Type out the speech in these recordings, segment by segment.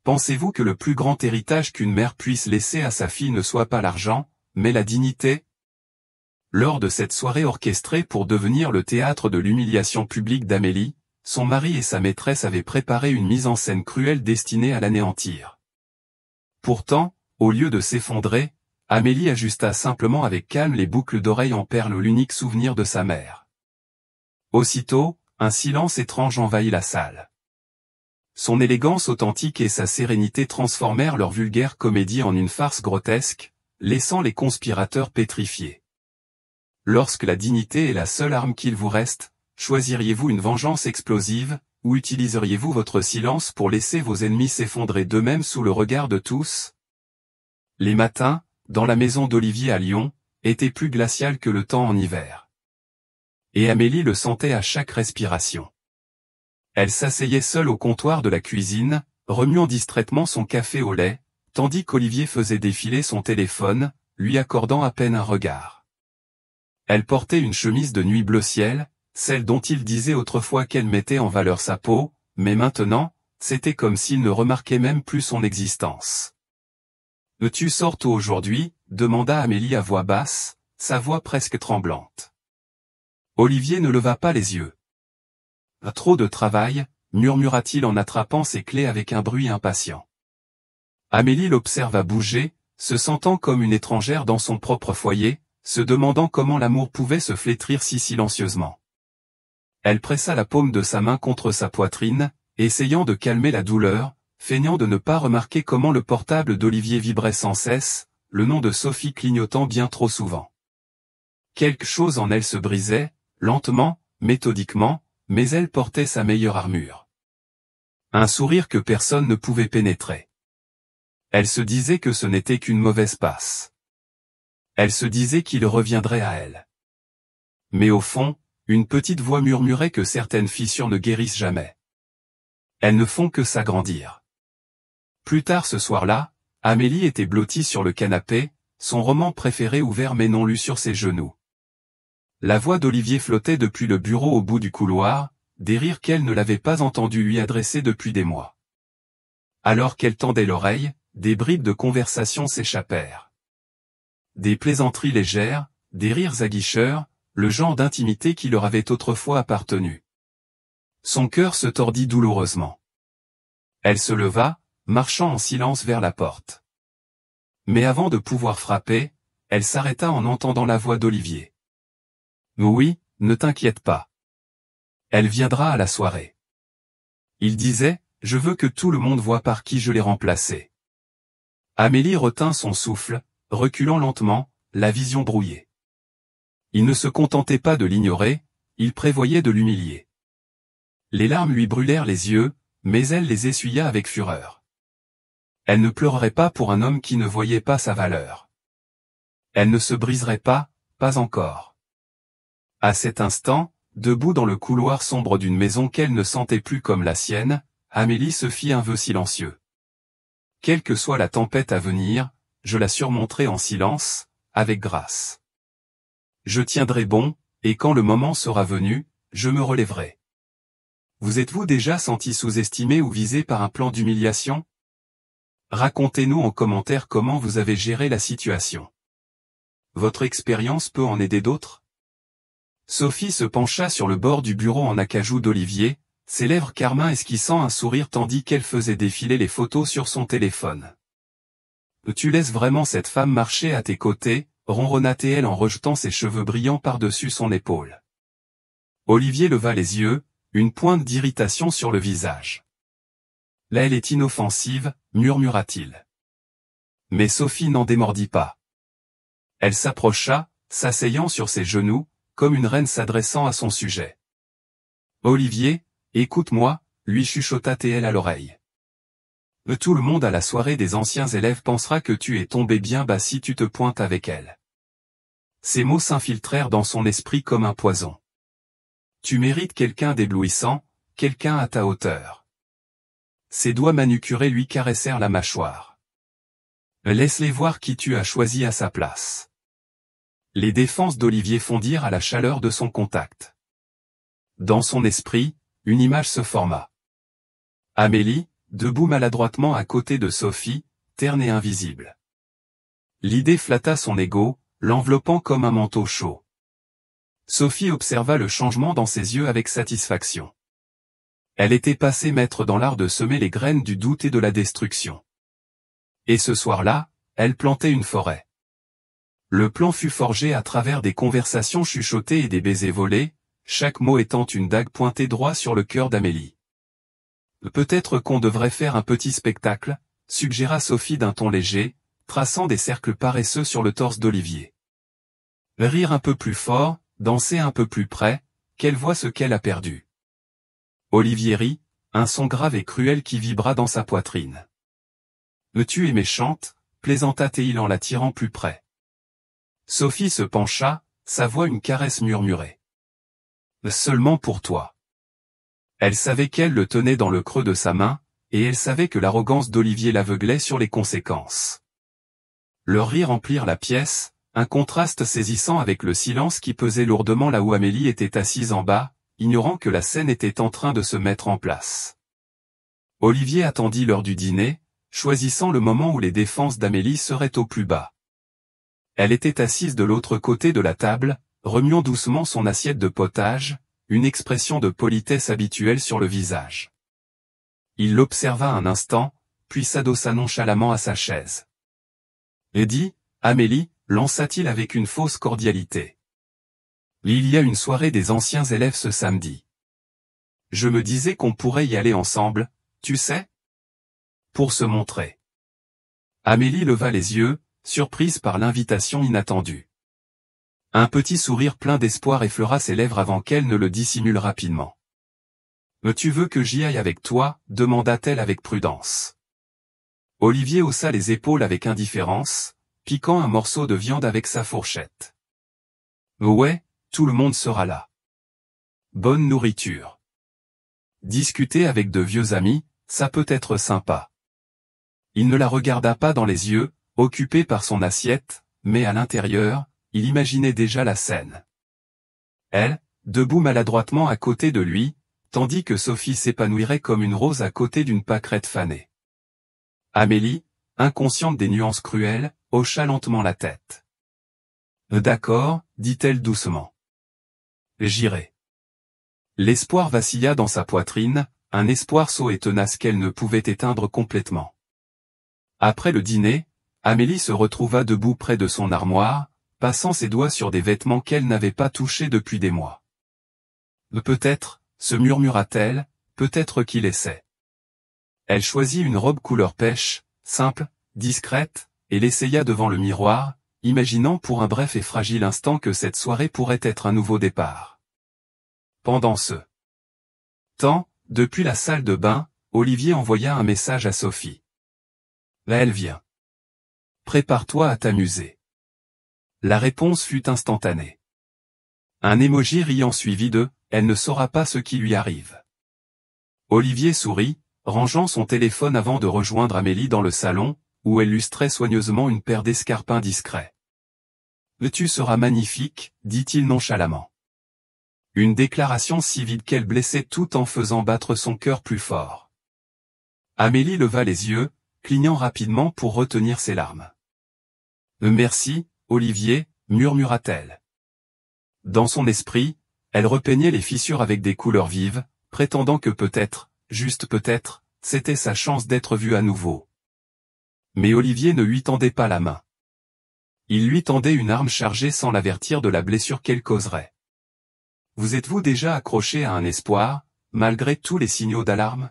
Pensez-vous que le plus grand héritage qu'une mère puisse laisser à sa fille ne soit pas l'argent, mais la dignité? Lors de cette soirée orchestrée pour devenir le théâtre de l'humiliation publique d'Amélie, son mari et sa maîtresse avaient préparé une mise en scène cruelle destinée à l'anéantir. Pourtant, au lieu de s'effondrer, Amélie ajusta simplement avec calme les boucles d'oreilles en perles l'unique souvenir de sa mère. Aussitôt, un silence étrange envahit la salle. Son élégance authentique et sa sérénité transformèrent leur vulgaire comédie en une farce grotesque, laissant les conspirateurs pétrifiés. Lorsque la dignité est la seule arme qu'il vous reste, choisiriez-vous une vengeance explosive, ou utiliseriez-vous votre silence pour laisser vos ennemis s'effondrer d'eux-mêmes sous le regard de tous? Les matins, dans la maison d'Olivier à Lyon, étaient plus glaciales que le temps en hiver. Et Amélie le sentait à chaque respiration. Elle s'asseyait seule au comptoir de la cuisine, remuant distraitement son café au lait, tandis qu'Olivier faisait défiler son téléphone, lui accordant à peine un regard. Elle portait une chemise de nuit bleu ciel, celle dont il disait autrefois qu'elle mettait en valeur sa peau, mais maintenant, c'était comme s'il ne remarquait même plus son existence. « Tu sors tôt aujourd'hui ?» demanda Amélie à voix basse, sa voix presque tremblante. Olivier ne leva pas les yeux. « Trop de travail » murmura-t-il en attrapant ses clés avec un bruit impatient. Amélie l'observa bouger, se sentant comme une étrangère dans son propre foyer, se demandant comment l'amour pouvait se flétrir si silencieusement. Elle pressa la paume de sa main contre sa poitrine, essayant de calmer la douleur, feignant de ne pas remarquer comment le portable d'Olivier vibrait sans cesse, le nom de Sophie clignotant bien trop souvent. Quelque chose en elle se brisait, lentement, méthodiquement, mais elle portait sa meilleure armure. Un sourire que personne ne pouvait pénétrer. Elle se disait que ce n'était qu'une mauvaise passe. Elle se disait qu'il reviendrait à elle. Mais au fond, une petite voix murmurait que certaines fissures ne guérissent jamais. Elles ne font que s'agrandir. Plus tard ce soir-là, Amélie était blottie sur le canapé, son roman préféré ouvert mais non lu sur ses genoux. La voix d'Olivier flottait depuis le bureau au bout du couloir, des rires qu'elle ne l'avait pas entendu lui adresser depuis des mois. Alors qu'elle tendait l'oreille, des bribes de conversation s'échappèrent. Des plaisanteries légères, des rires aguicheurs, le genre d'intimité qui leur avait autrefois appartenu. Son cœur se tordit douloureusement. Elle se leva, marchant en silence vers la porte. Mais avant de pouvoir frapper, elle s'arrêta en entendant la voix d'Olivier. « Oui, ne t'inquiète pas. Elle viendra à la soirée. » Il disait, « Je veux que tout le monde voie par qui je l'ai remplacé. » Amélie retint son souffle, reculant lentement, la vision brouillée. Il ne se contentait pas de l'ignorer, il prévoyait de l'humilier. Les larmes lui brûlèrent les yeux, mais elle les essuya avec fureur. Elle ne pleurerait pas pour un homme qui ne voyait pas sa valeur. Elle ne se briserait pas, pas encore. À cet instant, debout dans le couloir sombre d'une maison qu'elle ne sentait plus comme la sienne, Amélie se fit un vœu silencieux. Quelle que soit la tempête à venir, je la surmonterai en silence, avec grâce. Je tiendrai bon, et quand le moment sera venu, je me relèverai. Vous êtes-vous déjà senti sous-estimé ou visé par un plan d'humiliation? Racontez-nous en commentaire comment vous avez géré la situation. Votre expérience peut en aider d'autres? Sophie se pencha sur le bord du bureau en acajou d'Olivier, ses lèvres carmin esquissant un sourire tandis qu'elle faisait défiler les photos sur son téléphone. « Tu laisses vraiment cette femme marcher à tes côtés ?» ronronna-t-elle en rejetant ses cheveux brillants par-dessus son épaule. Olivier leva les yeux, une pointe d'irritation sur le visage. « Là elle est inoffensive » murmura-t-il. Mais Sophie n'en démordit pas. Elle s'approcha, s'asseyant sur ses genoux, comme une reine s'adressant à son sujet. « Olivier, écoute-moi » lui chuchota-t-elle à l'oreille. « Tout le monde à la soirée des anciens élèves pensera que tu es tombé bien bas si tu te pointes avec elle. » Ces mots s'infiltrèrent dans son esprit comme un poison. « Tu mérites quelqu'un d'éblouissant, quelqu'un à ta hauteur. » Ses doigts manucurés lui caressèrent la mâchoire. « Laisse-les voir qui tu as choisi à sa place. » Les défenses d'Olivier fondirent à la chaleur de son contact. Dans son esprit, une image se forma. Amélie, debout maladroitement à côté de Sophie, terne et invisible. L'idée flatta son ego, l'enveloppant comme un manteau chaud. Sophie observa le changement dans ses yeux avec satisfaction. Elle était passée maître dans l'art de semer les graines du doute et de la destruction. Et ce soir-là, elle plantait une forêt. Le plan fut forgé à travers des conversations chuchotées et des baisers volés, chaque mot étant une dague pointée droit sur le cœur d'Amélie. Peut-être qu'on devrait faire un petit spectacle, suggéra Sophie d'un ton léger, traçant des cercles paresseux sur le torse d'Olivier. Rire un peu plus fort, danser un peu plus près, qu'elle voit ce qu'elle a perdu. Olivier rit, un son grave et cruel qui vibra dans sa poitrine. Tu es méchante, plaisanta-t-il en l'attirant plus près. Sophie se pencha, sa voix une caresse murmurée. Seulement pour toi. Elle savait qu'elle le tenait dans le creux de sa main, et elle savait que l'arrogance d'Olivier l'aveuglait sur les conséquences. Leurs rires emplirent la pièce, un contraste saisissant avec le silence qui pesait lourdement là où Amélie était assise en bas, ignorant que la scène était en train de se mettre en place. Olivier attendit l'heure du dîner, choisissant le moment où les défenses d'Amélie seraient au plus bas. Elle était assise de l'autre côté de la table, remuant doucement son assiette de potage, une expression de politesse habituelle sur le visage. Il l'observa un instant, puis s'adossa nonchalamment à sa chaise. « Et dis, Amélie » lança-t-il avec une fausse cordialité. « Il y a une soirée des anciens élèves ce samedi. Je me disais qu'on pourrait y aller ensemble, tu sais ? Pour se montrer. » Amélie leva les yeux, surprise par l'invitation inattendue. Un petit sourire plein d'espoir effleura ses lèvres avant qu'elle ne le dissimule rapidement. « Tu veux que j'y aille avec toi » demanda-t-elle avec prudence. Olivier haussa les épaules avec indifférence, piquant un morceau de viande avec sa fourchette. « Ouais, tout le monde sera là. Bonne nourriture. Discuter avec de vieux amis, ça peut être sympa. » Il ne la regarda pas dans les yeux, occupé par son assiette, mais à l'intérieur, il imaginait déjà la scène. Elle, debout maladroitement à côté de lui, tandis que Sophie s'épanouirait comme une rose à côté d'une pâquerette fanée. Amélie, inconsciente des nuances cruelles, hocha lentement la tête. « D'accord, dit-elle doucement. J'irai. » L'espoir vacilla dans sa poitrine, un espoir sot et tenace qu'elle ne pouvait éteindre complètement. Après le dîner, Amélie se retrouva debout près de son armoire, passant ses doigts sur des vêtements qu'elle n'avait pas touchés depuis des mois. Peut-être, se murmura-t-elle, peut-être qu'il essaie. Elle choisit une robe couleur pêche, simple, discrète, et l'essaya devant le miroir, imaginant pour un bref et fragile instant que cette soirée pourrait être un nouveau départ. Pendant ce temps, depuis la salle de bain, Olivier envoya un message à Sophie. Là elle vient. Prépare-toi à t'amuser. La réponse fut instantanée. Un émoji riant suivi de « Elle ne saura pas ce qui lui arrive ». Olivier sourit, rangeant son téléphone avant de rejoindre Amélie dans le salon, où elle lustrait soigneusement une paire d'escarpins discrets. « Tu seras magnifique », dit-il nonchalamment. Une déclaration si vide qu'elle blessait tout en faisant battre son cœur plus fort. Amélie leva les yeux, clignant rapidement pour retenir ses larmes. « Merci, Olivier », murmura-t-elle. Dans son esprit, elle repeignait les fissures avec des couleurs vives, prétendant que peut-être, juste peut-être, c'était sa chance d'être vue à nouveau. Mais Olivier ne lui tendait pas la main. Il lui tendait une arme chargée sans l'avertir de la blessure qu'elle causerait. Vous êtes-vous déjà accroché à un espoir, malgré tous les signaux d'alarme?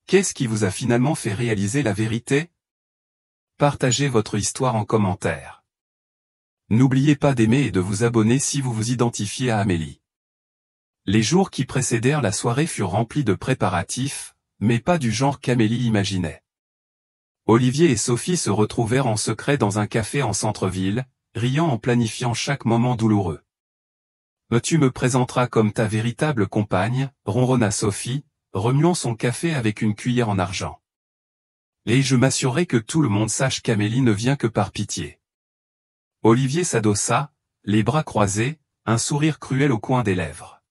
Qu'est-ce qui vous a finalement fait réaliser la vérité? Partagez votre histoire en commentaire. N'oubliez pas d'aimer et de vous abonner si vous vous identifiez à Amélie. Les jours qui précédèrent la soirée furent remplis de préparatifs, mais pas du genre qu'Amélie imaginait. Olivier et Sophie se retrouvèrent en secret dans un café en centre-ville, riant en planifiant chaque moment douloureux. « Tu me présenteras comme ta véritable compagne », ronronna Sophie, remuant son café avec une cuillère en argent. « Et je m'assurerai que tout le monde sache qu'Amélie ne vient que par pitié. » Olivier s'adossa, les bras croisés, un sourire cruel au coin des lèvres.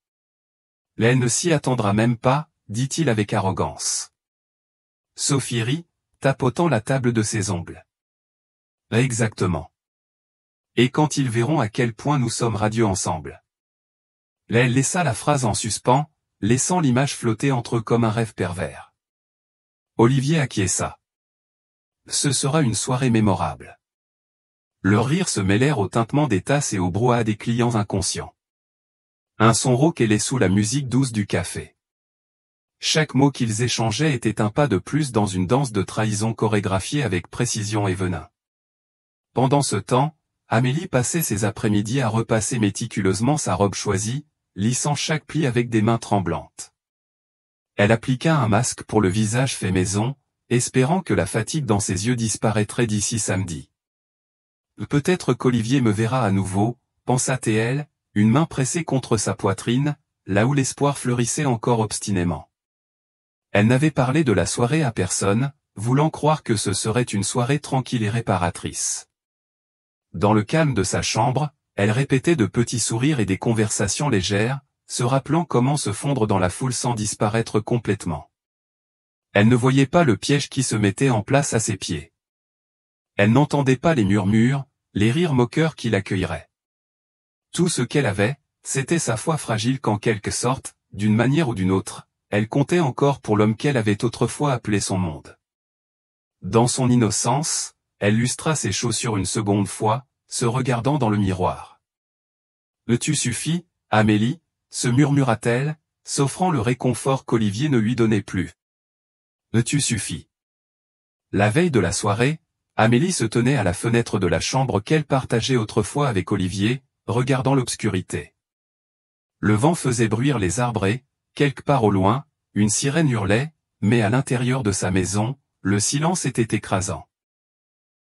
« Elle ne s'y attendra même pas », dit-il avec arrogance. Sophie rit, tapotant la table de ses ongles. Exactement. Et quand ils verront à quel point nous sommes radieux ensemble. Elle laissa la phrase en suspens, laissant l'image flotter entre eux comme un rêve pervers. Olivier acquiesça. Ce sera une soirée mémorable. Leurs rires se mêlèrent au tintement des tasses et au brouhaha des clients inconscients. Un son rauque ailait sous la musique douce du café. Chaque mot qu'ils échangeaient était un pas de plus dans une danse de trahison chorégraphiée avec précision et venin. Pendant ce temps, Amélie passait ses après-midi à repasser méticuleusement sa robe choisie, lissant chaque pli avec des mains tremblantes. Elle appliqua un masque pour le visage fait maison, espérant que la fatigue dans ses yeux disparaîtrait d'ici samedi. Peut-être qu'Olivier me verra à nouveau, pensa-t-elle, une main pressée contre sa poitrine, là où l'espoir fleurissait encore obstinément. Elle n'avait parlé de la soirée à personne, voulant croire que ce serait une soirée tranquille et réparatrice. Dans le calme de sa chambre, elle répétait de petits sourires et des conversations légères, se rappelant comment se fondre dans la foule sans disparaître complètement. Elle ne voyait pas le piège qui se mettait en place à ses pieds. Elle n'entendait pas les murmures, les rires moqueurs qui l'accueilleraient. Tout ce qu'elle avait, c'était sa foi fragile qu'en quelque sorte, d'une manière ou d'une autre, elle comptait encore pour l'homme qu'elle avait autrefois appelé son monde. Dans son innocence, elle lustra ses chaussures une seconde fois, se regardant dans le miroir. « Tu suffit, Amélie », se murmura-t-elle, s'offrant le réconfort qu'Olivier ne lui donnait plus. « Tu suffit ». La veille de la soirée, Amélie se tenait à la fenêtre de la chambre qu'elle partageait autrefois avec Olivier, regardant l'obscurité. Le vent faisait bruire les arbres et, quelque part au loin, une sirène hurlait, mais à l'intérieur de sa maison, le silence était écrasant.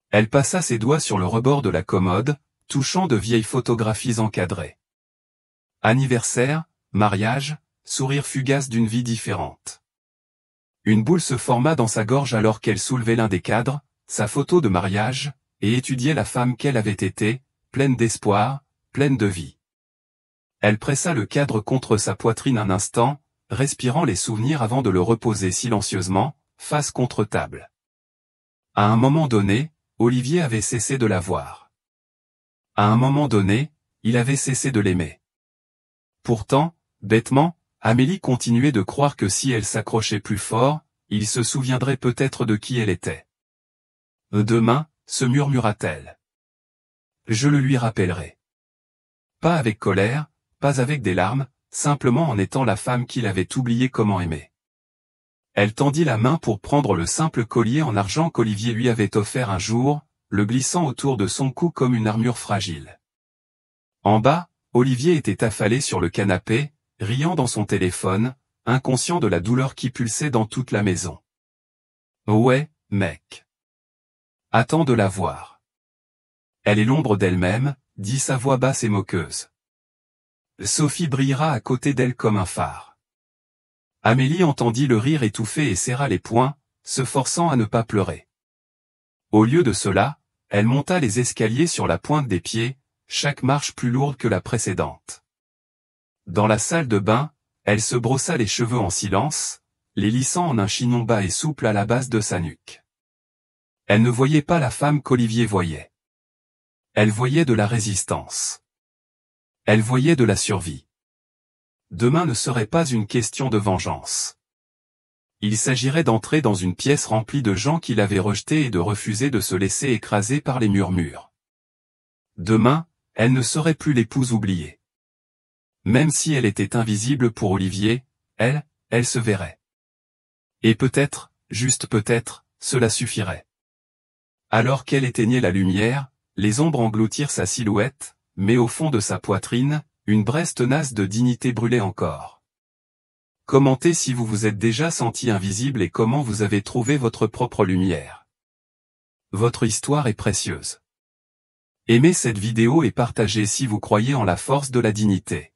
Elle passa ses doigts sur le rebord de la commode, touchant de vieilles photographies encadrées. Anniversaire, mariage, sourire fugace d'une vie différente. Une boule se forma dans sa gorge alors qu'elle soulevait l'un des cadres, sa photo de mariage, et étudiait la femme qu'elle avait été, pleine d'espoir, pleine de vie. Elle pressa le cadre contre sa poitrine un instant, respirant les souvenirs avant de le reposer silencieusement, face contre table. À un moment donné, Olivier avait cessé de la voir. À un moment donné, il avait cessé de l'aimer. Pourtant, bêtement, Amélie continuait de croire que si elle s'accrochait plus fort, il se souviendrait peut-être de qui elle était. Demain, se murmura-t-elle. Je le lui rappellerai. Pas avec colère, pas avec des larmes, simplement en étant la femme qu'il avait oublié comment aimer. Elle tendit la main pour prendre le simple collier en argent qu'Olivier lui avait offert un jour, le glissant autour de son cou comme une armure fragile. En bas, Olivier était affalé sur le canapé, riant dans son téléphone, inconscient de la douleur qui pulsait dans toute la maison. « Ouais, mec. Attends de la voir. Elle est l'ombre d'elle-même, » dit sa voix basse et moqueuse. Sophie brillera à côté d'elle comme un phare. Amélie entendit le rire étouffé et serra les poings, se forçant à ne pas pleurer. Au lieu de cela, elle monta les escaliers sur la pointe des pieds, chaque marche plus lourde que la précédente. Dans la salle de bain, elle se brossa les cheveux en silence, les lissant en un chignon bas et souple à la base de sa nuque. Elle ne voyait pas la femme qu'Olivier voyait. Elle voyait de la résistance. Elle voyait de la survie. Demain ne serait pas une question de vengeance. Il s'agirait d'entrer dans une pièce remplie de gens qui l'avaient rejeté et de refuser de se laisser écraser par les murmures. Demain, elle ne serait plus l'épouse oubliée. Même si elle était invisible pour Olivier, elle se verrait. Et peut-être, juste peut-être, cela suffirait. Alors qu'elle éteignait la lumière, les ombres engloutirent sa silhouette, mais au fond de sa poitrine, une braise tenace de dignité brûlait encore. Commentez si vous vous êtes déjà senti invisible et comment vous avez trouvé votre propre lumière. Votre histoire est précieuse. Aimez cette vidéo et partagez si vous croyez en la force de la dignité.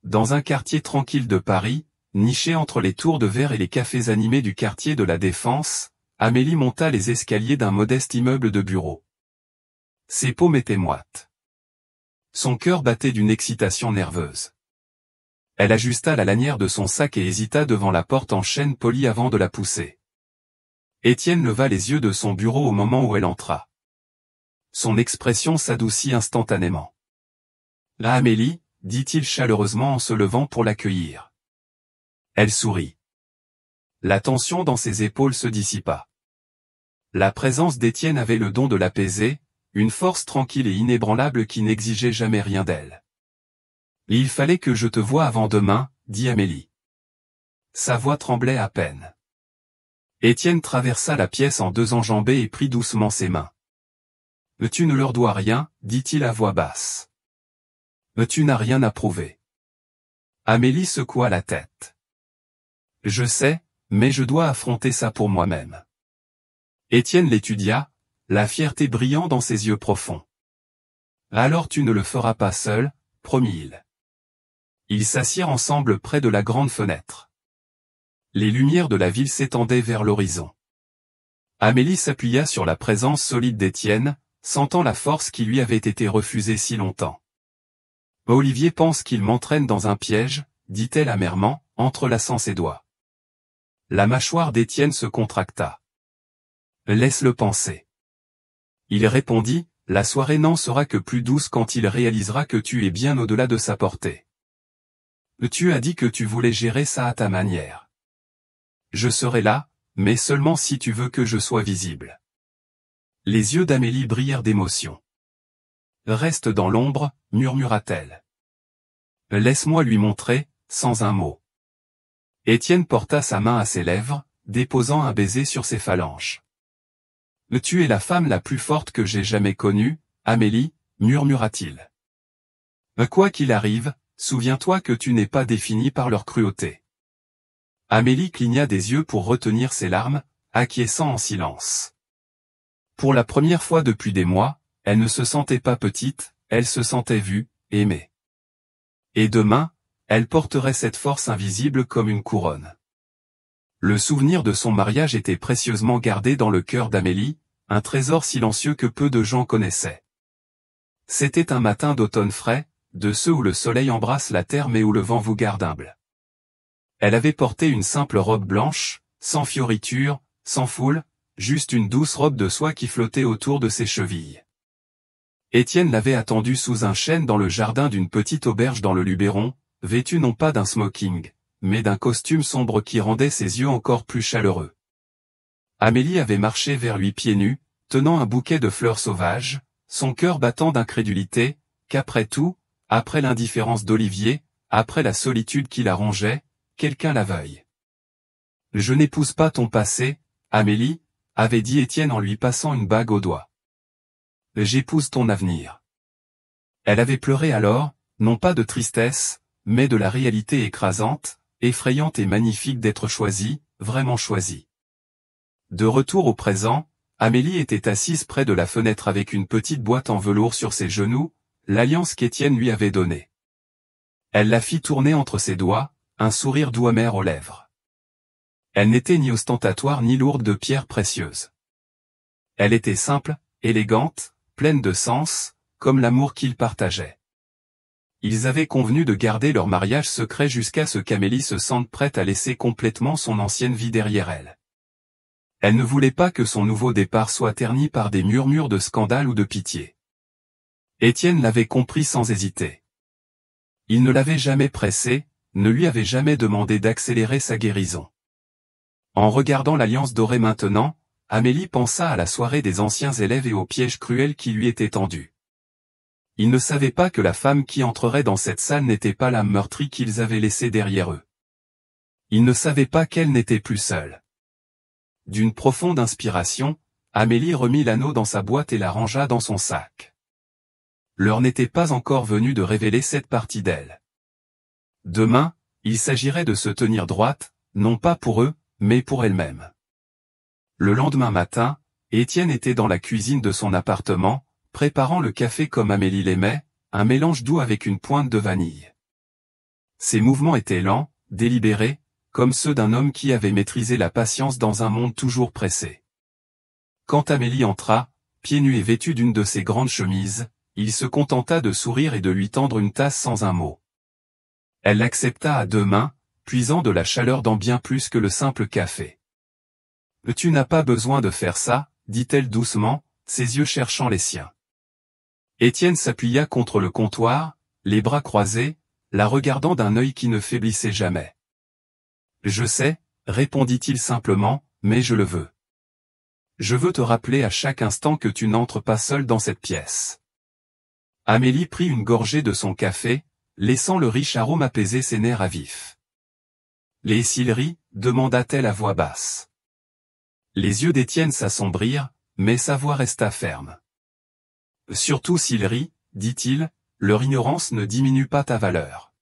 Dans un quartier tranquille de Paris, niché entre les tours de verre et les cafés animés du quartier de la Défense, Amélie monta les escaliers d'un modeste immeuble de bureaux. Ses paumes étaient moites. Son cœur battait d'une excitation nerveuse. Elle ajusta la lanière de son sac et hésita devant la porte en chêne poli avant de la pousser. Étienne leva les yeux de son bureau au moment où elle entra. Son expression s'adoucit instantanément. « La Amélie » dit-il chaleureusement en se levant pour l'accueillir. Elle sourit. La tension dans ses épaules se dissipa. La présence d'Étienne avait le don de l'apaiser, une force tranquille et inébranlable qui n'exigeait jamais rien d'elle. « Il fallait que je te voie avant demain, » dit Amélie. Sa voix tremblait à peine. Étienne traversa la pièce en deux enjambées et prit doucement ses mains. « Mais tu ne leur dois rien, » dit-il à voix basse. « Mais tu n'as rien à prouver. » Amélie secoua la tête. « Je sais, mais je dois affronter ça pour moi-même. » Étienne l'étudia, la fierté brillant dans ses yeux profonds. « Alors tu ne le feras pas seul, » promit-il. Ils s'assirent ensemble près de la grande fenêtre. Les lumières de la ville s'étendaient vers l'horizon. Amélie s'appuya sur la présence solide d'Étienne, sentant la force qui lui avait été refusée si longtemps. « Olivier pense qu'il m'entraîne dans un piège, » dit-elle amèrement, entrelaçant ses doigts. La mâchoire d'Étienne se contracta. « Laisse-le penser. » Il répondit, « La soirée n'en sera que plus douce quand il réalisera que tu es bien au-delà de sa portée. Tu as dit que tu voulais gérer ça à ta manière. Je serai là, mais seulement si tu veux que je sois visible. » Les yeux d'Amélie brillèrent d'émotion. « Reste dans l'ombre, » murmura-t-elle. « Laisse-moi lui montrer, sans un mot. » Étienne porta sa main à ses lèvres, déposant un baiser sur ses phalanges. « Tu es la femme la plus forte que j'ai jamais connue, Amélie, » murmura-t-il. « Quoi qu'il arrive, souviens-toi que tu n'es pas définie par leur cruauté. » Amélie cligna des yeux pour retenir ses larmes, acquiesçant en silence. Pour la première fois depuis des mois, elle ne se sentait pas petite, elle se sentait vue, aimée. Et demain, elle porterait cette force invisible comme une couronne. Le souvenir de son mariage était précieusement gardé dans le cœur d'Amélie, un trésor silencieux que peu de gens connaissaient. C'était un matin d'automne frais, de ceux où le soleil embrasse la terre mais où le vent vous garde humble. Elle avait porté une simple robe blanche, sans fioritures, sans foule, juste une douce robe de soie qui flottait autour de ses chevilles. Étienne l'avait attendue sous un chêne dans le jardin d'une petite auberge dans le Luberon, vêtue non pas d'un smoking, mais d'un costume sombre qui rendait ses yeux encore plus chaleureux. Amélie avait marché vers lui pieds nus, tenant un bouquet de fleurs sauvages, son cœur battant d'incrédulité, qu'après tout, après l'indifférence d'Olivier, après la solitude qui la rongeait, quelqu'un la veuille. « Je n'épouse pas ton passé, Amélie, » avait dit Étienne en lui passant une bague au doigt. « J'épouse ton avenir. » Elle avait pleuré alors, non pas de tristesse, mais de la réalité écrasante, effrayante et magnifique d'être choisie, vraiment choisie. De retour au présent, Amélie était assise près de la fenêtre avec une petite boîte en velours sur ses genoux, l'alliance qu'Étienne lui avait donnée. Elle la fit tourner entre ses doigts, un sourire doux amer aux lèvres. Elle n'était ni ostentatoire ni lourde de pierres précieuses. Elle était simple, élégante, pleine de sens, comme l'amour qu'ils partageaient. Ils avaient convenu de garder leur mariage secret jusqu'à ce qu'Amélie se sente prête à laisser complètement son ancienne vie derrière elle. Elle ne voulait pas que son nouveau départ soit terni par des murmures de scandale ou de pitié. Étienne l'avait compris sans hésiter. Il ne l'avait jamais pressée, ne lui avait jamais demandé d'accélérer sa guérison. En regardant l'alliance dorée maintenant, Amélie pensa à la soirée des anciens élèves et au piège cruel qui lui était tendu. Il ne savait pas que la femme qui entrerait dans cette salle n'était pas l'âme meurtrie qu'ils avaient laissée derrière eux. Il ne savait pas qu'elle n'était plus seule. D'une profonde inspiration, Amélie remit l'anneau dans sa boîte et la rangea dans son sac. L'heure n'était pas encore venue de révéler cette partie d'elle. Demain, il s'agirait de se tenir droite, non pas pour eux, mais pour elle-même. Le lendemain matin, Étienne était dans la cuisine de son appartement, préparant le café comme Amélie l'aimait, un mélange doux avec une pointe de vanille. Ses mouvements étaient lents, délibérés, comme ceux d'un homme qui avait maîtrisé la patience dans un monde toujours pressé. Quand Amélie entra, pieds nus et vêtue d'une de ses grandes chemises, il se contenta de sourire et de lui tendre une tasse sans un mot. Elle l'accepta à deux mains, puisant de la chaleur dans bien plus que le simple café. Tu n'as pas besoin de faire ça, dit-elle doucement, ses yeux cherchant les siens. Étienne s'appuya contre le comptoir, les bras croisés, la regardant d'un œil qui ne faiblissait jamais. Je sais, répondit-il simplement, mais je le veux. Je veux te rappeler à chaque instant que tu n'entres pas seul dans cette pièce. Amélie prit une gorgée de son café, laissant le riche arôme apaiser ses nerfs à vif. Les Sillery, demanda-t-elle à voix basse. Les yeux d'Étienne s'assombrirent, mais sa voix resta ferme. Surtout Sillery, dit-il, leur ignorance ne diminue pas ta valeur.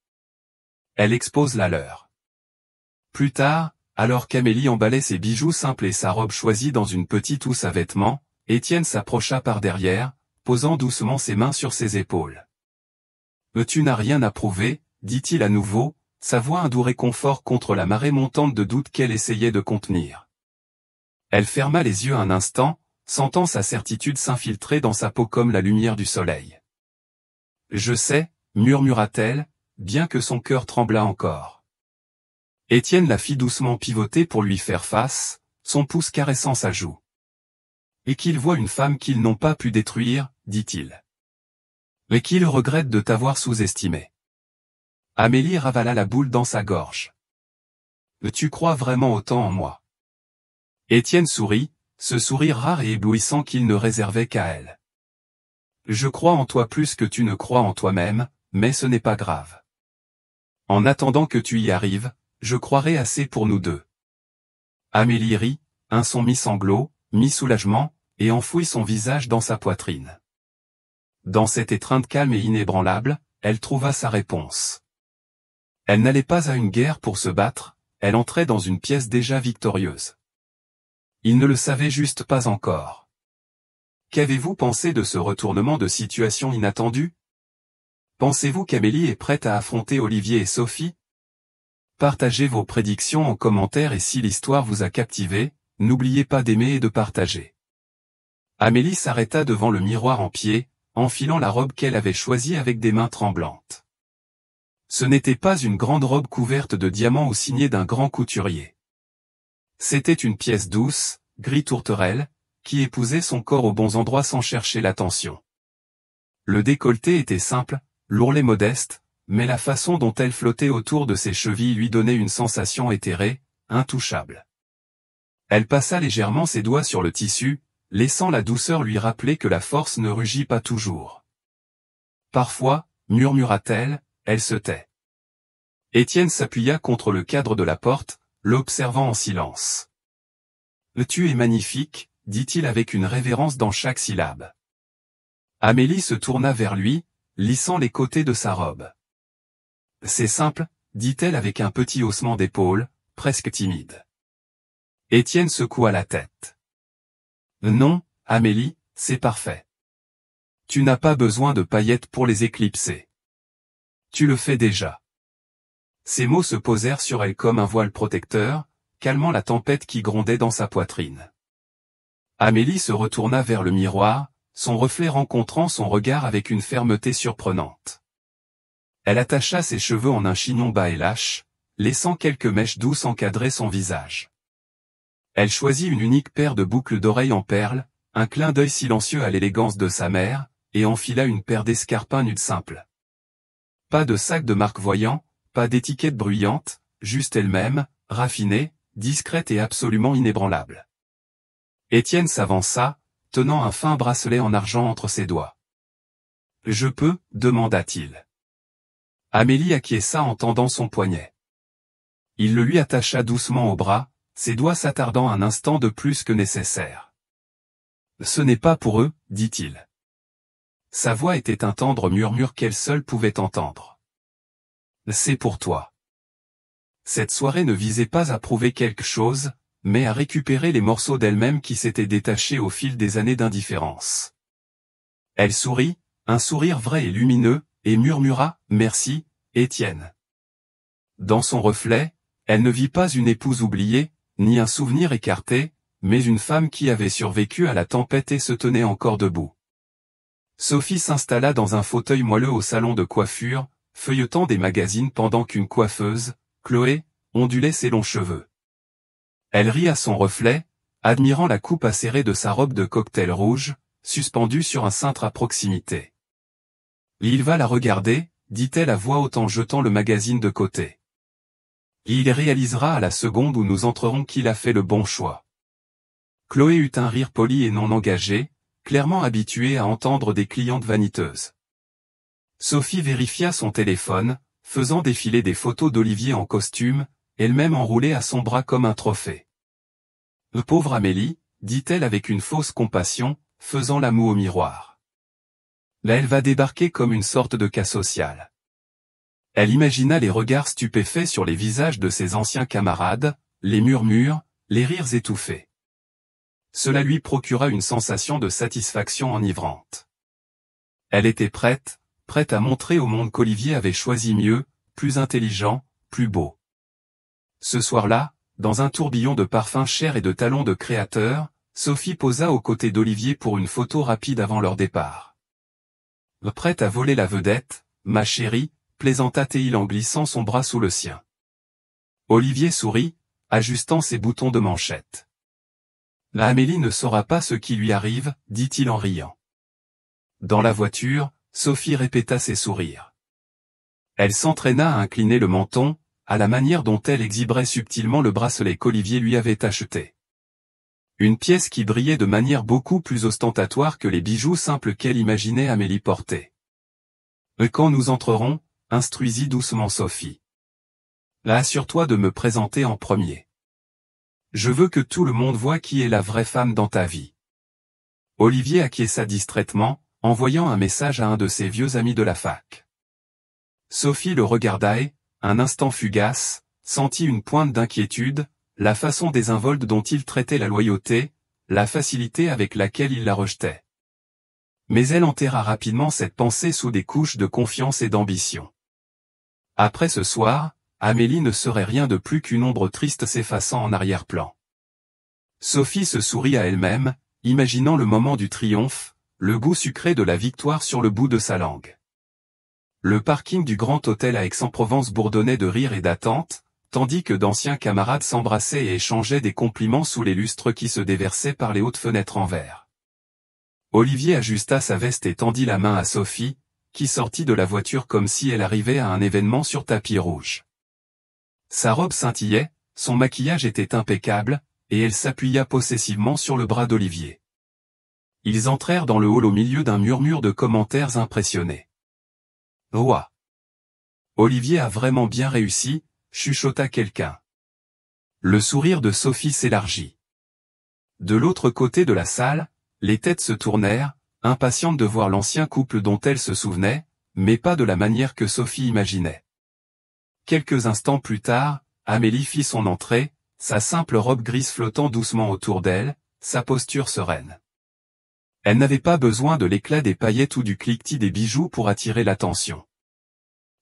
Elle expose la leur. Plus tard, alors qu'Amélie emballait ses bijoux simples et sa robe choisie dans une petite housse à vêtements, Étienne s'approcha par derrière, posant doucement ses mains sur ses épaules. Tu n'as rien à prouver, dit-il à nouveau, sa voix un doux réconfort contre la marée montante de doute qu'elle essayait de contenir. Elle ferma les yeux un instant, sentant sa certitude s'infiltrer dans sa peau comme la lumière du soleil. Je sais, murmura-t-elle, bien que son cœur tremblât encore. Étienne la fit doucement pivoter pour lui faire face, son pouce caressant sa joue. Et qu'il voit une femme qu'ils n'ont pas pu détruire, dit-il. Et qu'il regrette de t'avoir sous-estimé. Amélie ravala la boule dans sa gorge. Tu crois vraiment autant en moi? Étienne sourit, ce sourire rare et éblouissant qu'il ne réservait qu'à elle. Je crois en toi plus que tu ne crois en toi-même, mais ce n'est pas grave. En attendant que tu y arrives, je croirai assez pour nous deux. Amélie rit, un son mi-sanglot, mi-soulagement, et enfouit son visage dans sa poitrine. Dans cette étreinte calme et inébranlable, elle trouva sa réponse. Elle n'allait pas à une guerre pour se battre, elle entrait dans une pièce déjà victorieuse. Il ne le savait juste pas encore. Qu'avez-vous pensé de ce retournement de situation inattendu? Pensez-vous qu'Amélie est prête à affronter Olivier et Sophie? Partagez vos prédictions en commentaire et si l'histoire vous a captivé, n'oubliez pas d'aimer et de partager. Amélie s'arrêta devant le miroir en pied, enfilant la robe qu'elle avait choisie avec des mains tremblantes. Ce n'était pas une grande robe couverte de diamants ou signée d'un grand couturier. C'était une pièce douce, gris tourterelle, qui épousait son corps aux bons endroits sans chercher l'attention. Le décolleté était simple, l'ourlet modeste, mais la façon dont elle flottait autour de ses chevilles lui donnait une sensation éthérée, intouchable. Elle passa légèrement ses doigts sur le tissu, laissant la douceur lui rappeler que la force ne rugit pas toujours. Parfois, murmura-t-elle, elle se tait. Étienne s'appuya contre le cadre de la porte, l'observant en silence. « Tu es magnifique », dit-il avec une révérence dans chaque syllabe. Amélie se tourna vers lui, lissant les côtés de sa robe. « C'est simple », dit-elle avec un petit haussement d'épaule, presque timide. Étienne secoua la tête. « Non, Amélie, c'est parfait. Tu n'as pas besoin de paillettes pour les éclipser. Tu le fais déjà. » Ces mots se posèrent sur elle comme un voile protecteur, calmant la tempête qui grondait dans sa poitrine. Amélie se retourna vers le miroir, son reflet rencontrant son regard avec une fermeté surprenante. Elle attacha ses cheveux en un chignon bas et lâche, laissant quelques mèches douces encadrer son visage. Elle choisit une unique paire de boucles d'oreilles en perles, un clin d'œil silencieux à l'élégance de sa mère, et enfila une paire d'escarpins nudes simples. Pas de sac de marque voyant, pas d'étiquette bruyante, juste elle-même, raffinée, discrète et absolument inébranlable. Étienne s'avança, tenant un fin bracelet en argent entre ses doigts. « Je peux » demanda-t-il. Amélie acquiesça en tendant son poignet. Il le lui attacha doucement au bras, ses doigts s'attardant un instant de plus que nécessaire. « Ce n'est pas pour eux » dit-il. Sa voix était un tendre murmure qu'elle seule pouvait entendre. C'est pour toi. Cette soirée ne visait pas à prouver quelque chose, mais à récupérer les morceaux d'elle-même qui s'étaient détachés au fil des années d'indifférence. Elle sourit, un sourire vrai et lumineux, et murmura « Merci, Étienne ». Dans son reflet, elle ne vit pas une épouse oubliée, ni un souvenir écarté, mais une femme qui avait survécu à la tempête et se tenait encore debout. Sophie s'installa dans un fauteuil moelleux au salon de coiffure, feuilletant des magazines pendant qu'une coiffeuse, Chloé, ondulait ses longs cheveux. Elle rit à son reflet, admirant la coupe acérée de sa robe de cocktail rouge, suspendue sur un cintre à proximité. « Il va la regarder », dit-elle à voix haute en jetant le magazine de côté. « Il réalisera à la seconde où nous entrerons qu'il a fait le bon choix. » Chloé eut un rire poli et non engagé, clairement habituée à entendre des clientes vaniteuses. Sophie vérifia son téléphone, faisant défiler des photos d'Olivier en costume, elle-même enroulée à son bras comme un trophée. « Pauvre Amélie », dit-elle avec une fausse compassion, faisant la moue au miroir. Là elle va débarquer comme une sorte de cas social. Elle imagina les regards stupéfaits sur les visages de ses anciens camarades, les murmures, les rires étouffés. Cela lui procura une sensation de satisfaction enivrante. Elle était prête à montrer au monde qu'Olivier avait choisi mieux, plus intelligent, plus beau. Ce soir-là, dans un tourbillon de parfums chers et de talons de créateur, Sophie posa aux côtés d'Olivier pour une photo rapide avant leur départ. « Prête à voler la vedette, ma chérie », plaisanta-t-il en glissant son bras sous le sien. Olivier sourit, ajustant ses boutons de manchette. « La Amélie ne saura pas ce qui lui arrive, dit-il en riant. Dans la voiture, Sophie répéta ses sourires. Elle s'entraîna à incliner le menton, à la manière dont elle exhiberait subtilement le bracelet qu'Olivier lui avait acheté. Une pièce qui brillait de manière beaucoup plus ostentatoire que les bijoux simples qu'elle imaginait Amélie porter. « Quand nous entrerons », instruisit doucement Sophie. « Là, assure-toi de me présenter en premier. Je veux que tout le monde voie qui est la vraie femme dans ta vie. » Olivier acquiesça distraitement, envoyant un message à un de ses vieux amis de la fac. Sophie le regarda et, un instant fugace, sentit une pointe d'inquiétude, la façon désinvolte dont il traitait la loyauté, la facilité avec laquelle il la rejetait. Mais elle enterra rapidement cette pensée sous des couches de confiance et d'ambition. Après ce soir, Amélie ne serait rien de plus qu'une ombre triste s'effaçant en arrière-plan. Sophie se sourit à elle-même, imaginant le moment du triomphe, le goût sucré de la victoire sur le bout de sa langue. Le parking du Grand Hôtel à Aix-en-Provence bourdonnait de rire et d'attente, tandis que d'anciens camarades s'embrassaient et échangeaient des compliments sous les lustres qui se déversaient par les hautes fenêtres en verre. Olivier ajusta sa veste et tendit la main à Sophie, qui sortit de la voiture comme si elle arrivait à un événement sur tapis rouge. Sa robe scintillait, son maquillage était impeccable, et elle s'appuya possessivement sur le bras d'Olivier. Ils entrèrent dans le hall au milieu d'un murmure de commentaires impressionnés. « Ouah ! Olivier a vraiment bien réussi », chuchota quelqu'un. Le sourire de Sophie s'élargit. De l'autre côté de la salle, les têtes se tournèrent, impatientes de voir l'ancien couple dont elle se souvenait, mais pas de la manière que Sophie imaginait. Quelques instants plus tard, Amélie fit son entrée, sa simple robe grise flottant doucement autour d'elle, sa posture sereine. Elle n'avait pas besoin de l'éclat des paillettes ou du cliquetis des bijoux pour attirer l'attention.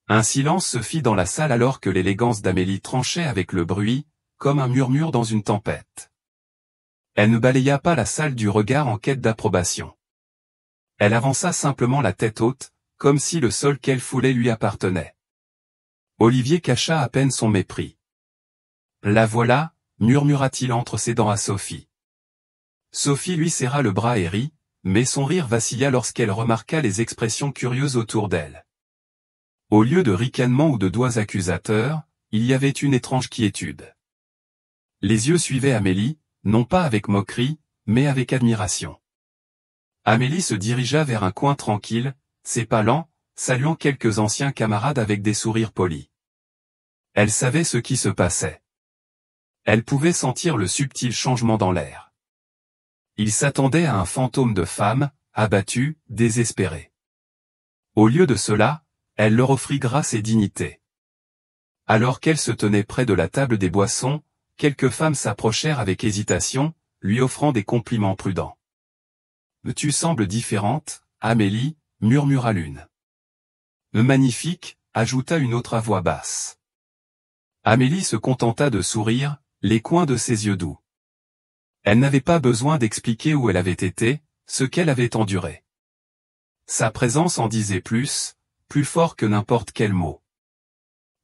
Un silence se fit dans la salle alors que l'élégance d'Amélie tranchait avec le bruit, comme un murmure dans une tempête. Elle ne balaya pas la salle du regard en quête d'approbation. Elle avança simplement la tête haute, comme si le sol qu'elle foulait lui appartenait. Olivier cacha à peine son mépris. « La voilà », murmura-t-il entre ses dents à Sophie. Sophie lui serra le bras et rit, mais son rire vacilla lorsqu'elle remarqua les expressions curieuses autour d'elle. Au lieu de ricanements ou de doigts accusateurs, il y avait une étrange quiétude. Les yeux suivaient Amélie, non pas avec moquerie, mais avec admiration. Amélie se dirigea vers un coin tranquille, ses pas lents, saluant quelques anciens camarades avec des sourires polis. Elle savait ce qui se passait. Elle pouvait sentir le subtil changement dans l'air. Il s'attendait à un fantôme de femme, abattue, désespérée. Au lieu de cela, elle leur offrit grâce et dignité. Alors qu'elle se tenait près de la table des boissons, quelques femmes s'approchèrent avec hésitation, lui offrant des compliments prudents. « Tu sembles différente, Amélie », murmura l'une. « Magnifique », ajouta une autre à voix basse. Amélie se contenta de sourire, les coins de ses yeux doux. Elle n'avait pas besoin d'expliquer où elle avait été, ce qu'elle avait enduré. Sa présence en disait plus fort que n'importe quel mot.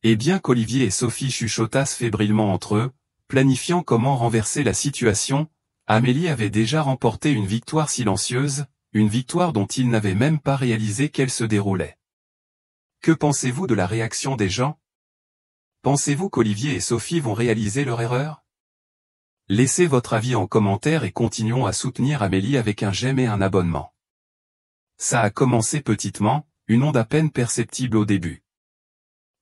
Et bien qu'Olivier et Sophie chuchotassent fébrilement entre eux, planifiant comment renverser la situation, Amélie avait déjà remporté une victoire silencieuse, une victoire dont il n'avait même pas réalisé qu'elle se déroulait. Que pensez-vous de la réaction des gens? Pensez-vous qu'Olivier et Sophie vont réaliser leur erreur? Laissez votre avis en commentaire et continuons à soutenir Amélie avec un j'aime et un abonnement. Ça a commencé petitement, une onde à peine perceptible au début.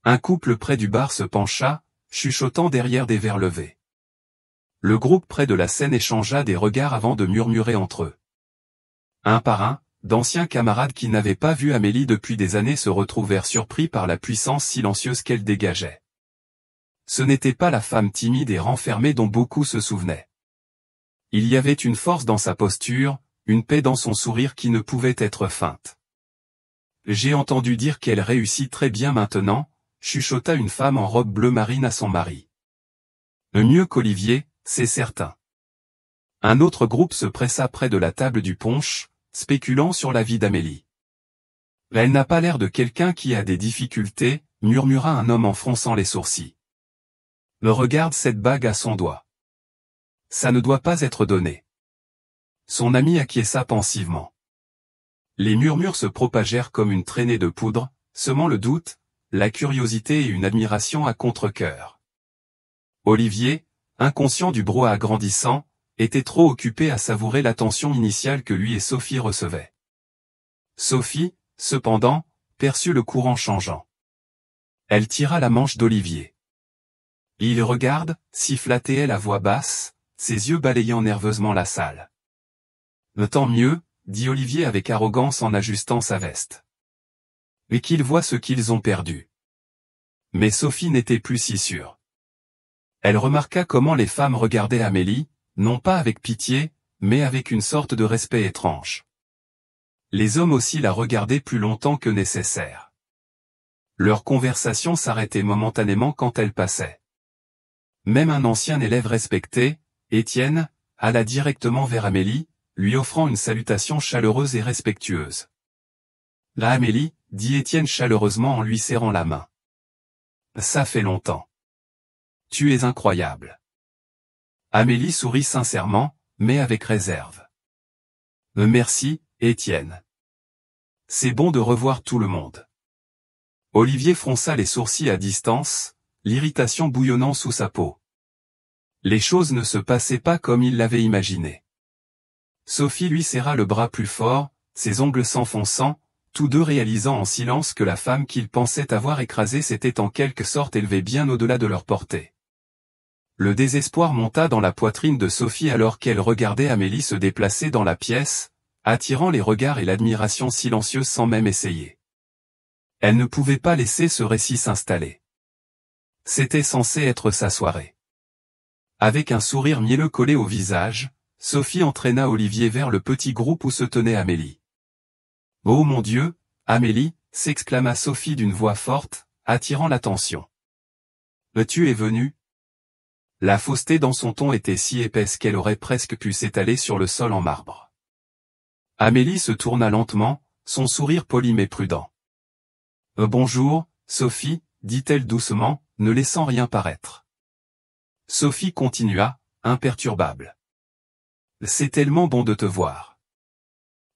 Un couple près du bar se pencha, chuchotant derrière des verres levés. Le groupe près de la scène échangea des regards avant de murmurer entre eux. Un par un, d'anciens camarades qui n'avaient pas vu Amélie depuis des années se retrouvèrent surpris par la puissance silencieuse qu'elle dégageait. Ce n'était pas la femme timide et renfermée dont beaucoup se souvenaient. Il y avait une force dans sa posture, une paix dans son sourire qui ne pouvait être feinte. J'ai entendu dire qu'elle réussit très bien maintenant, chuchota une femme en robe bleu marine à son mari. Mieux qu'Olivier, c'est certain. Un autre groupe se pressa près de la table du punch, spéculant sur la vie d'Amélie. Elle n'a pas l'air de quelqu'un qui a des difficultés, murmura un homme en fronçant les sourcils. Regarde cette bague à son doigt. Ça ne doit pas être donné. Son ami acquiesça pensivement. Les murmures se propagèrent comme une traînée de poudre, semant le doute, la curiosité et une admiration à contre-cœur. Olivier, inconscient du brouhaha grandissant, était trop occupé à savourer l'attention initiale que lui et Sophie recevaient. Sophie, cependant, perçut le courant changeant. Elle tira la manche d'Olivier. « Il regarde » siffla-t-elle à voix basse, ses yeux balayant nerveusement la salle. « Tant mieux » dit Olivier avec arrogance en ajustant sa veste. « Et qu'ils voient ce qu'ils ont perdu. » Mais Sophie n'était plus si sûre. Elle remarqua comment les femmes regardaient Amélie, non pas avec pitié, mais avec une sorte de respect étrange. Les hommes aussi la regardaient plus longtemps que nécessaire. Leur conversation s'arrêtait momentanément quand elle passait. Même un ancien élève respecté, Étienne, alla directement vers Amélie, lui offrant une salutation chaleureuse et respectueuse. « La Amélie » dit Étienne chaleureusement en lui serrant la main. « Ça fait longtemps. Tu es incroyable. » Amélie sourit sincèrement, mais avec réserve. « Merci, Étienne. C'est bon de revoir tout le monde. » Olivier fronça les sourcils à distance, l'irritation bouillonnant sous sa peau. Les choses ne se passaient pas comme il l'avait imaginé. Sophie lui serra le bras plus fort, ses ongles s'enfonçant, tous deux réalisant en silence que la femme qu'ils pensaient avoir écrasée s'était en quelque sorte élevée bien au-delà de leur portée. Le désespoir monta dans la poitrine de Sophie alors qu'elle regardait Amélie se déplacer dans la pièce, attirant les regards et l'admiration silencieuse sans même essayer. Elle ne pouvait pas laisser ce récit s'installer. C'était censé être sa soirée. Avec un sourire mielleux collé au visage, Sophie entraîna Olivier vers le petit groupe où se tenait Amélie. « Oh mon Dieu, Amélie » s'exclama Sophie d'une voix forte, attirant l'attention. « Tu es venue ?» La fausseté dans son ton était si épaisse qu'elle aurait presque pu s'étaler sur le sol en marbre. Amélie se tourna lentement, son sourire poli mais prudent. « Bonjour, Sophie » dit-elle doucement, ne laissant rien paraître. Sophie continua, imperturbable. « C'est tellement bon de te voir. »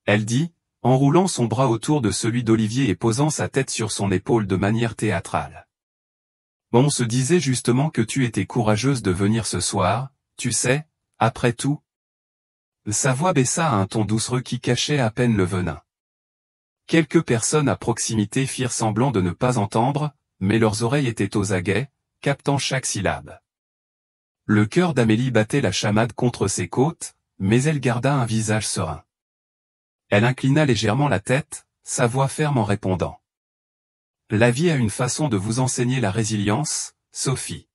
Elle dit, en roulant son bras autour de celui d'Olivier et posant sa tête sur son épaule de manière théâtrale. « On se disait justement que tu étais courageuse de venir ce soir, tu sais, après tout. » Sa voix baissa à un ton doucereux qui cachait à peine le venin. Quelques personnes à proximité firent semblant de ne pas entendre, mais leurs oreilles étaient aux aguets, captant chaque syllabe. Le cœur d'Amélie battait la chamade contre ses côtes, mais elle garda un visage serein. Elle inclina légèrement la tête, sa voix ferme en répondant. « La vie a une façon de vous enseigner la résilience, Sophie. »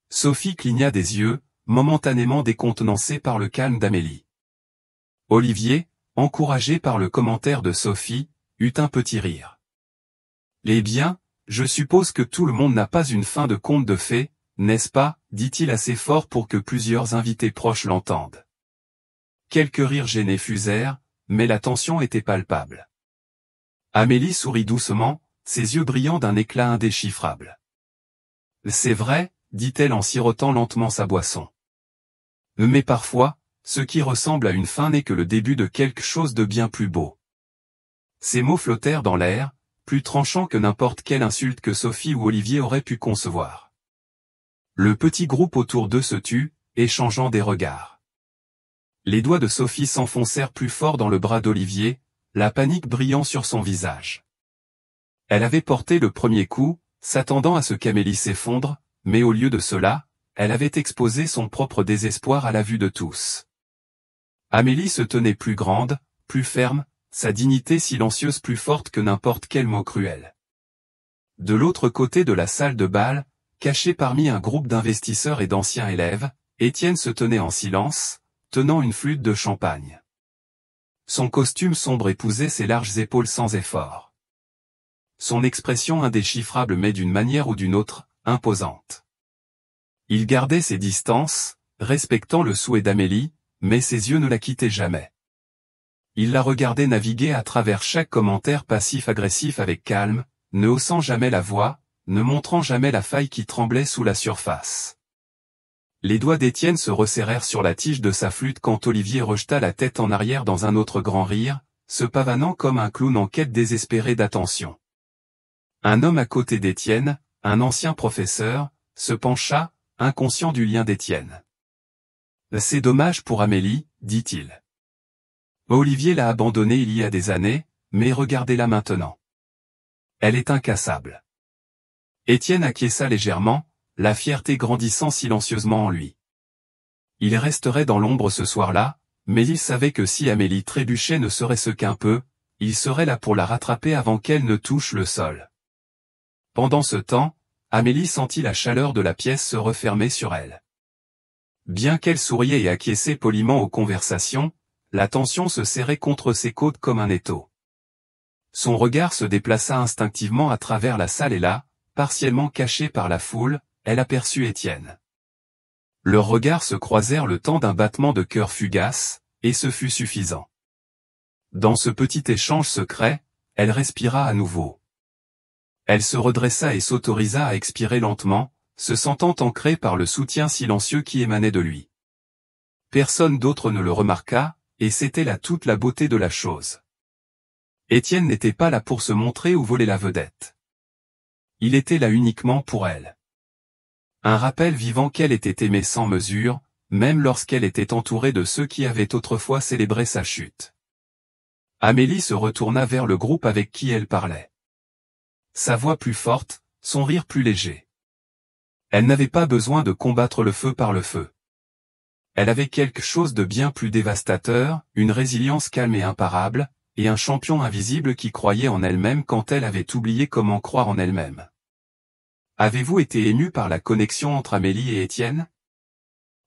Sophie cligna des yeux, momentanément décontenancée par le calme d'Amélie. Olivier, encouragé par le commentaire de Sophie, eut un petit rire. « Eh bien, je suppose que tout le monde n'a pas une fin de conte de fées, n'est-ce pas ?» dit-il assez fort pour que plusieurs invités proches l'entendent. Quelques rires gênés fusèrent, mais la tension était palpable. Amélie sourit doucement, ses yeux brillant d'un éclat indéchiffrable. « C'est vrai » dit-elle en sirotant lentement sa boisson. « Mais parfois, ce qui ressemble à une fin n'est que le début de quelque chose de bien plus beau. » Ces mots flottèrent dans l'air, plus tranchants que n'importe quelle insulte que Sophie ou Olivier auraient pu concevoir. Le petit groupe autour d'eux se tut, échangeant des regards. Les doigts de Sophie s'enfoncèrent plus fort dans le bras d'Olivier, la panique brillant sur son visage. Elle avait porté le premier coup, s'attendant à ce qu'Amélie s'effondre, mais au lieu de cela, elle avait exposé son propre désespoir à la vue de tous. Amélie se tenait plus grande, plus ferme, sa dignité silencieuse plus forte que n'importe quel mot cruel. De l'autre côté de la salle de bal, caché parmi un groupe d'investisseurs et d'anciens élèves, Étienne se tenait en silence, tenant une flûte de champagne. Son costume sombre épousait ses larges épaules sans effort. Son expression indéchiffrable mais d'une manière ou d'une autre, imposante. Il gardait ses distances, respectant le souhait d'Amélie, mais ses yeux ne la quittaient jamais. Il la regardait naviguer à travers chaque commentaire passif-agressif avec calme, ne haussant jamais la voix, ne montrant jamais la faille qui tremblait sous la surface. Les doigts d'Étienne se resserrèrent sur la tige de sa flûte quand Olivier rejeta la tête en arrière dans un autre grand rire, se pavanant comme un clown en quête désespérée d'attention. Un homme à côté d'Étienne, un ancien professeur, se pencha, inconscient du lien d'Étienne. « C'est dommage pour Amélie, dit-il. Olivier l'a abandonnée il y a des années, mais regardez-la maintenant. Elle est incassable. » Étienne acquiesça légèrement, la fierté grandissant silencieusement en lui. Il resterait dans l'ombre ce soir-là, mais il savait que si Amélie trébuchait ne serait-ce qu'un peu, il serait là pour la rattraper avant qu'elle ne touche le sol. Pendant ce temps, Amélie sentit la chaleur de la pièce se refermer sur elle. Bien qu'elle souriait et acquiesçait poliment aux conversations, la tension se serrait contre ses côtes comme un étau. Son regard se déplaça instinctivement à travers la salle et là, partiellement cachée par la foule, elle aperçut Étienne. Leurs regards se croisèrent le temps d'un battement de cœur fugace, et ce fut suffisant. Dans ce petit échange secret, elle respira à nouveau. Elle se redressa et s'autorisa à expirer lentement, se sentant ancrée par le soutien silencieux qui émanait de lui. Personne d'autre ne le remarqua, et c'était là toute la beauté de la chose. Étienne n'était pas là pour se montrer ou voler la vedette. Il était là uniquement pour elle. Un rappel vivant qu'elle était aimée sans mesure, même lorsqu'elle était entourée de ceux qui avaient autrefois célébré sa chute. Amélie se retourna vers le groupe avec qui elle parlait. Sa voix plus forte, son rire plus léger. Elle n'avait pas besoin de combattre le feu par le feu. Elle avait quelque chose de bien plus dévastateur, une résilience calme et imparable, et un champion invisible qui croyait en elle-même quand elle avait oublié comment croire en elle-même. Avez-vous été ému par la connexion entre Amélie et Étienne?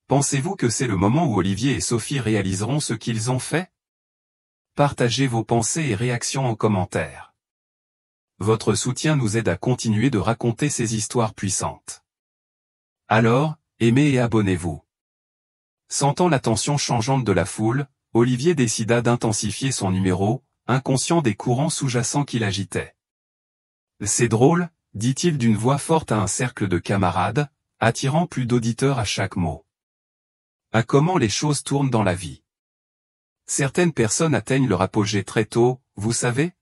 Pensez-vous que c'est le moment où Olivier et Sophie réaliseront ce qu'ils ont fait? Partagez vos pensées et réactions en commentaire. Votre soutien nous aide à continuer de raconter ces histoires puissantes. Alors, aimez et abonnez-vous. Sentant l'attention changeante de la foule, Olivier décida d'intensifier son numéro, inconscient des courants sous-jacents qui l'agitaient. « C'est drôle », dit-il d'une voix forte à un cercle de camarades, attirant plus d'auditeurs à chaque mot. « À comment les choses tournent dans la vie. Certaines personnes atteignent leur apogée très tôt, vous savez ?»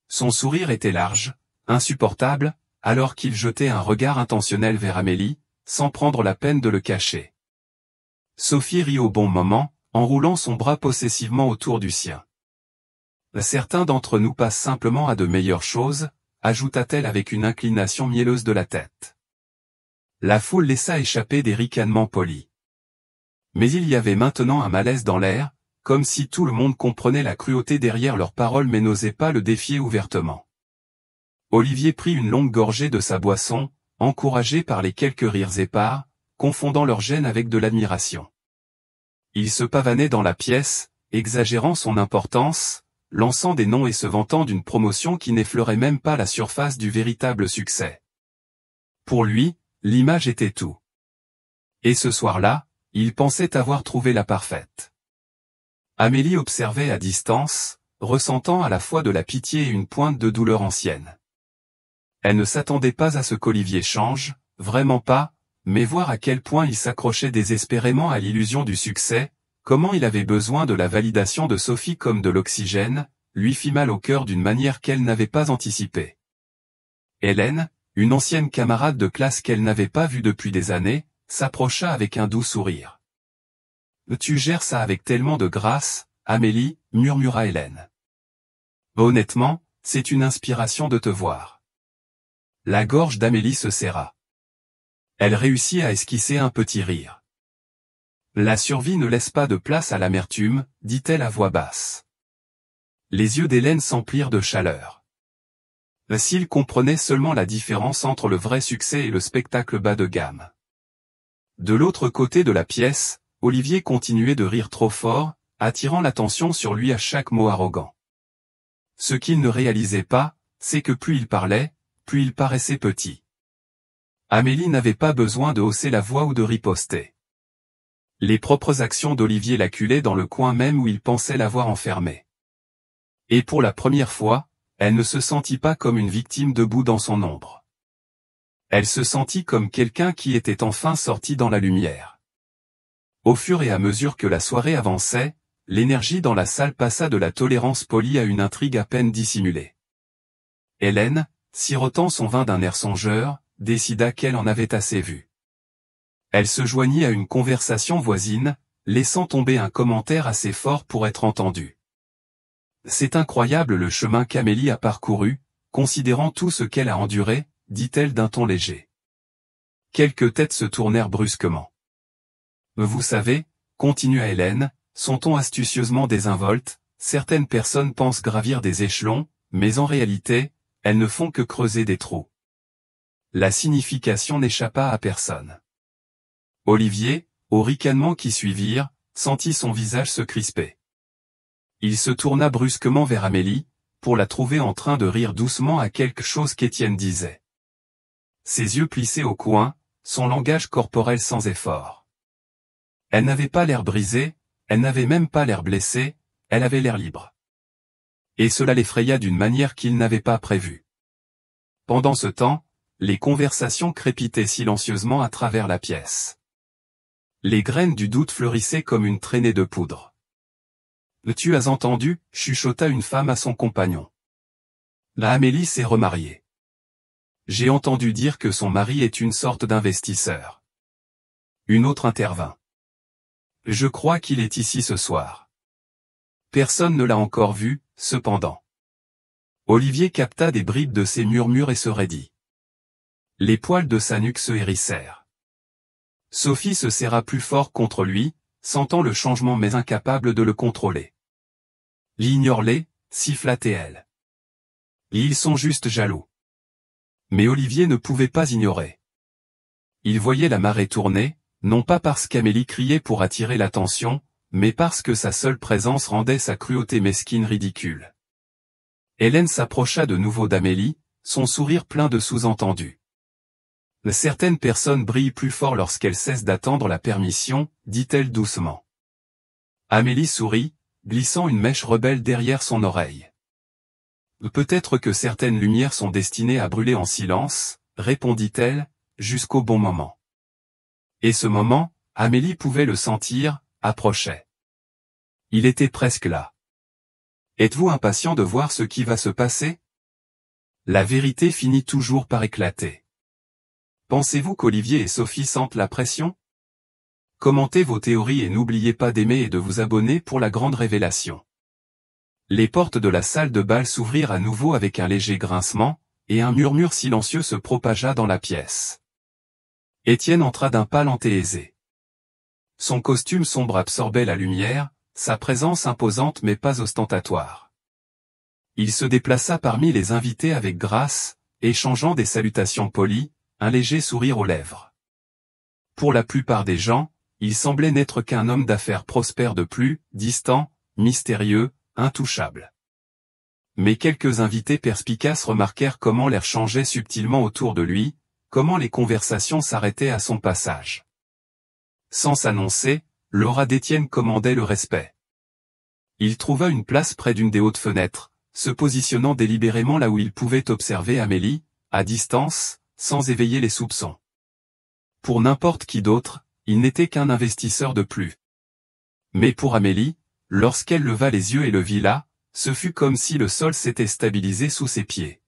Son sourire était large, insupportable, alors qu'il jetait un regard intentionnel vers Amélie, sans prendre la peine de le cacher. Sophie rit au bon moment, enroulant son bras possessivement autour du sien. « Certains d'entre nous passent simplement à de meilleures choses », ajouta-t-elle avec une inclination mielleuse de la tête. La foule laissa échapper des ricanements polis. Mais il y avait maintenant un malaise dans l'air, comme si tout le monde comprenait la cruauté derrière leurs paroles mais n'osait pas le défier ouvertement. Olivier prit une longue gorgée de sa boisson, encouragé par les quelques rires épars, confondant leur gêne avec de l'admiration. Il se pavanait dans la pièce, exagérant son importance, lançant des noms et se vantant d'une promotion qui n'effleurait même pas la surface du véritable succès. Pour lui, l'image était tout. Et ce soir-là, il pensait avoir trouvé la parfaite. Amélie observait à distance, ressentant à la fois de la pitié et une pointe de douleur ancienne. Elle ne s'attendait pas à ce qu'Olivier change, vraiment pas, mais voir à quel point il s'accrochait désespérément à l'illusion du succès, comment il avait besoin de la validation de Sophie comme de l'oxygène, lui fit mal au cœur d'une manière qu'elle n'avait pas anticipée. Hélène, une ancienne camarade de classe qu'elle n'avait pas vue depuis des années, s'approcha avec un doux sourire. « Tu gères ça avec tellement de grâce, Amélie, » murmura Hélène. « Honnêtement, c'est une inspiration de te voir. » La gorge d'Amélie se serra. Elle réussit à esquisser un petit rire. « La survie ne laisse pas de place à l'amertume, » dit-elle à voix basse. Les yeux d'Hélène s'emplirent de chaleur. S'il comprenait seulement la différence entre le vrai succès et le spectacle bas de gamme. De l'autre côté de la pièce, Olivier continuait de rire trop fort, attirant l'attention sur lui à chaque mot arrogant. Ce qu'il ne réalisait pas, c'est que plus il parlait, plus il paraissait petit. Amélie n'avait pas besoin de hausser la voix ou de riposter. Les propres actions d'Olivier l'acculaient dans le coin même où il pensait l'avoir enfermée. Et pour la première fois, elle ne se sentit pas comme une victime debout dans son ombre. Elle se sentit comme quelqu'un qui était enfin sorti dans la lumière. Au fur et à mesure que la soirée avançait, l'énergie dans la salle passa de la tolérance polie à une intrigue à peine dissimulée. Hélène, sirotant son vin d'un air songeur, décida qu'elle en avait assez vu. Elle se joignit à une conversation voisine, laissant tomber un commentaire assez fort pour être entendu. « C'est incroyable le chemin qu'Amélie a parcouru, considérant tout ce qu'elle a enduré, » dit-elle d'un ton léger. Quelques têtes se tournèrent brusquement. « Vous savez, » continua Hélène, son ton astucieusement désinvolte, « certaines personnes pensent gravir des échelons, mais en réalité, elles ne font que creuser des trous. » La signification n'échappa à personne. Olivier, aux ricanements qui suivirent, sentit son visage se crisper. Il se tourna brusquement vers Amélie, pour la trouver en train de rire doucement à quelque chose qu'Étienne disait. Ses yeux plissaient au coin, son langage corporel sans effort. Elle n'avait pas l'air brisée, elle n'avait même pas l'air blessée, elle avait l'air libre. Et cela l'effraya d'une manière qu'il n'avait pas prévue. Pendant ce temps, les conversations crépitaient silencieusement à travers la pièce. Les graines du doute fleurissaient comme une traînée de poudre. « Tu as entendu » chuchota une femme à son compagnon. « La Amélie s'est remariée. J'ai entendu dire que son mari est une sorte d'investisseur. » Une autre intervint. « Je crois qu'il est ici ce soir. » Personne ne l'a encore vu, cependant. Olivier capta des bribes de ses murmures et se raidit. Les poils de sa nuque se hérissèrent. Sophie se serra plus fort contre lui, sentant le changement mais incapable de le contrôler. « Ignore-les » siffla-t-elle. « Ils sont juste jaloux. » Mais Olivier ne pouvait pas ignorer. Il voyait la marée tourner, non pas parce qu'Amélie criait pour attirer l'attention, mais parce que sa seule présence rendait sa cruauté mesquine ridicule. Hélène s'approcha de nouveau d'Amélie, son sourire plein de sous-entendus. « Certaines personnes brillent plus fort lorsqu'elles cessent d'attendre la permission, » dit-elle doucement. Amélie sourit, glissant une mèche rebelle derrière son oreille. « Peut-être que certaines lumières sont destinées à brûler en silence, » répondit-elle, jusqu'au bon moment. Et ce moment, Amélie pouvait le sentir, approchait. Il était presque là. Êtes-vous impatient de voir ce qui va se passer? La vérité finit toujours par éclater. Pensez-vous qu'Olivier et Sophie sentent la pression? Commentez vos théories et n'oubliez pas d'aimer et de vous abonner pour la grande révélation. Les portes de la salle de bal s'ouvrirent à nouveau avec un léger grincement, et un murmure silencieux se propagea dans la pièce. Étienne entra d'un pas lent et aisé. Son costume sombre absorbait la lumière, sa présence imposante mais pas ostentatoire. Il se déplaça parmi les invités avec grâce, échangeant des salutations polies, un léger sourire aux lèvres. Pour la plupart des gens, il semblait n'être qu'un homme d'affaires prospère de plus, distant, mystérieux, intouchable. Mais quelques invités perspicaces remarquèrent comment l'air changeait subtilement autour de lui, comment les conversations s'arrêtaient à son passage. Sans s'annoncer, l'aura d'Étienne commandait le respect. Il trouva une place près d'une des hautes fenêtres, se positionnant délibérément là où il pouvait observer Amélie, à distance, sans éveiller les soupçons. Pour n'importe qui d'autre, il n'était qu'un investisseur de plus. Mais pour Amélie, lorsqu'elle leva les yeux et le vit là, ce fut comme si le sol s'était stabilisé sous ses pieds.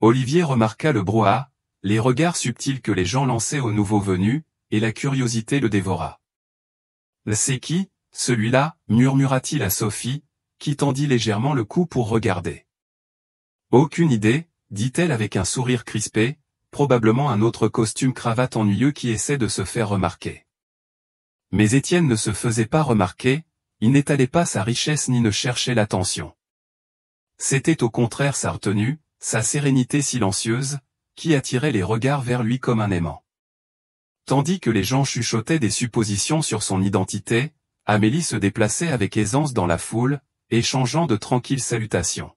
Olivier remarqua le brouhaha, les regards subtils que les gens lançaient aux nouveaux venus, et la curiosité le dévora. « C'est qui, celui-là » murmura-t-il à Sophie, qui tendit légèrement le cou pour regarder. « Aucune idée, » dit-elle avec un sourire crispé, probablement un autre costume-cravate ennuyeux qui essaie de se faire remarquer. Mais Étienne ne se faisait pas remarquer, il n'étalait pas sa richesse ni ne cherchait l'attention. C'était au contraire sa retenue, sa sérénité silencieuse, qui attirait les regards vers lui comme un aimant. Tandis que les gens chuchotaient des suppositions sur son identité, Amélie se déplaçait avec aisance dans la foule, échangeant de tranquilles salutations.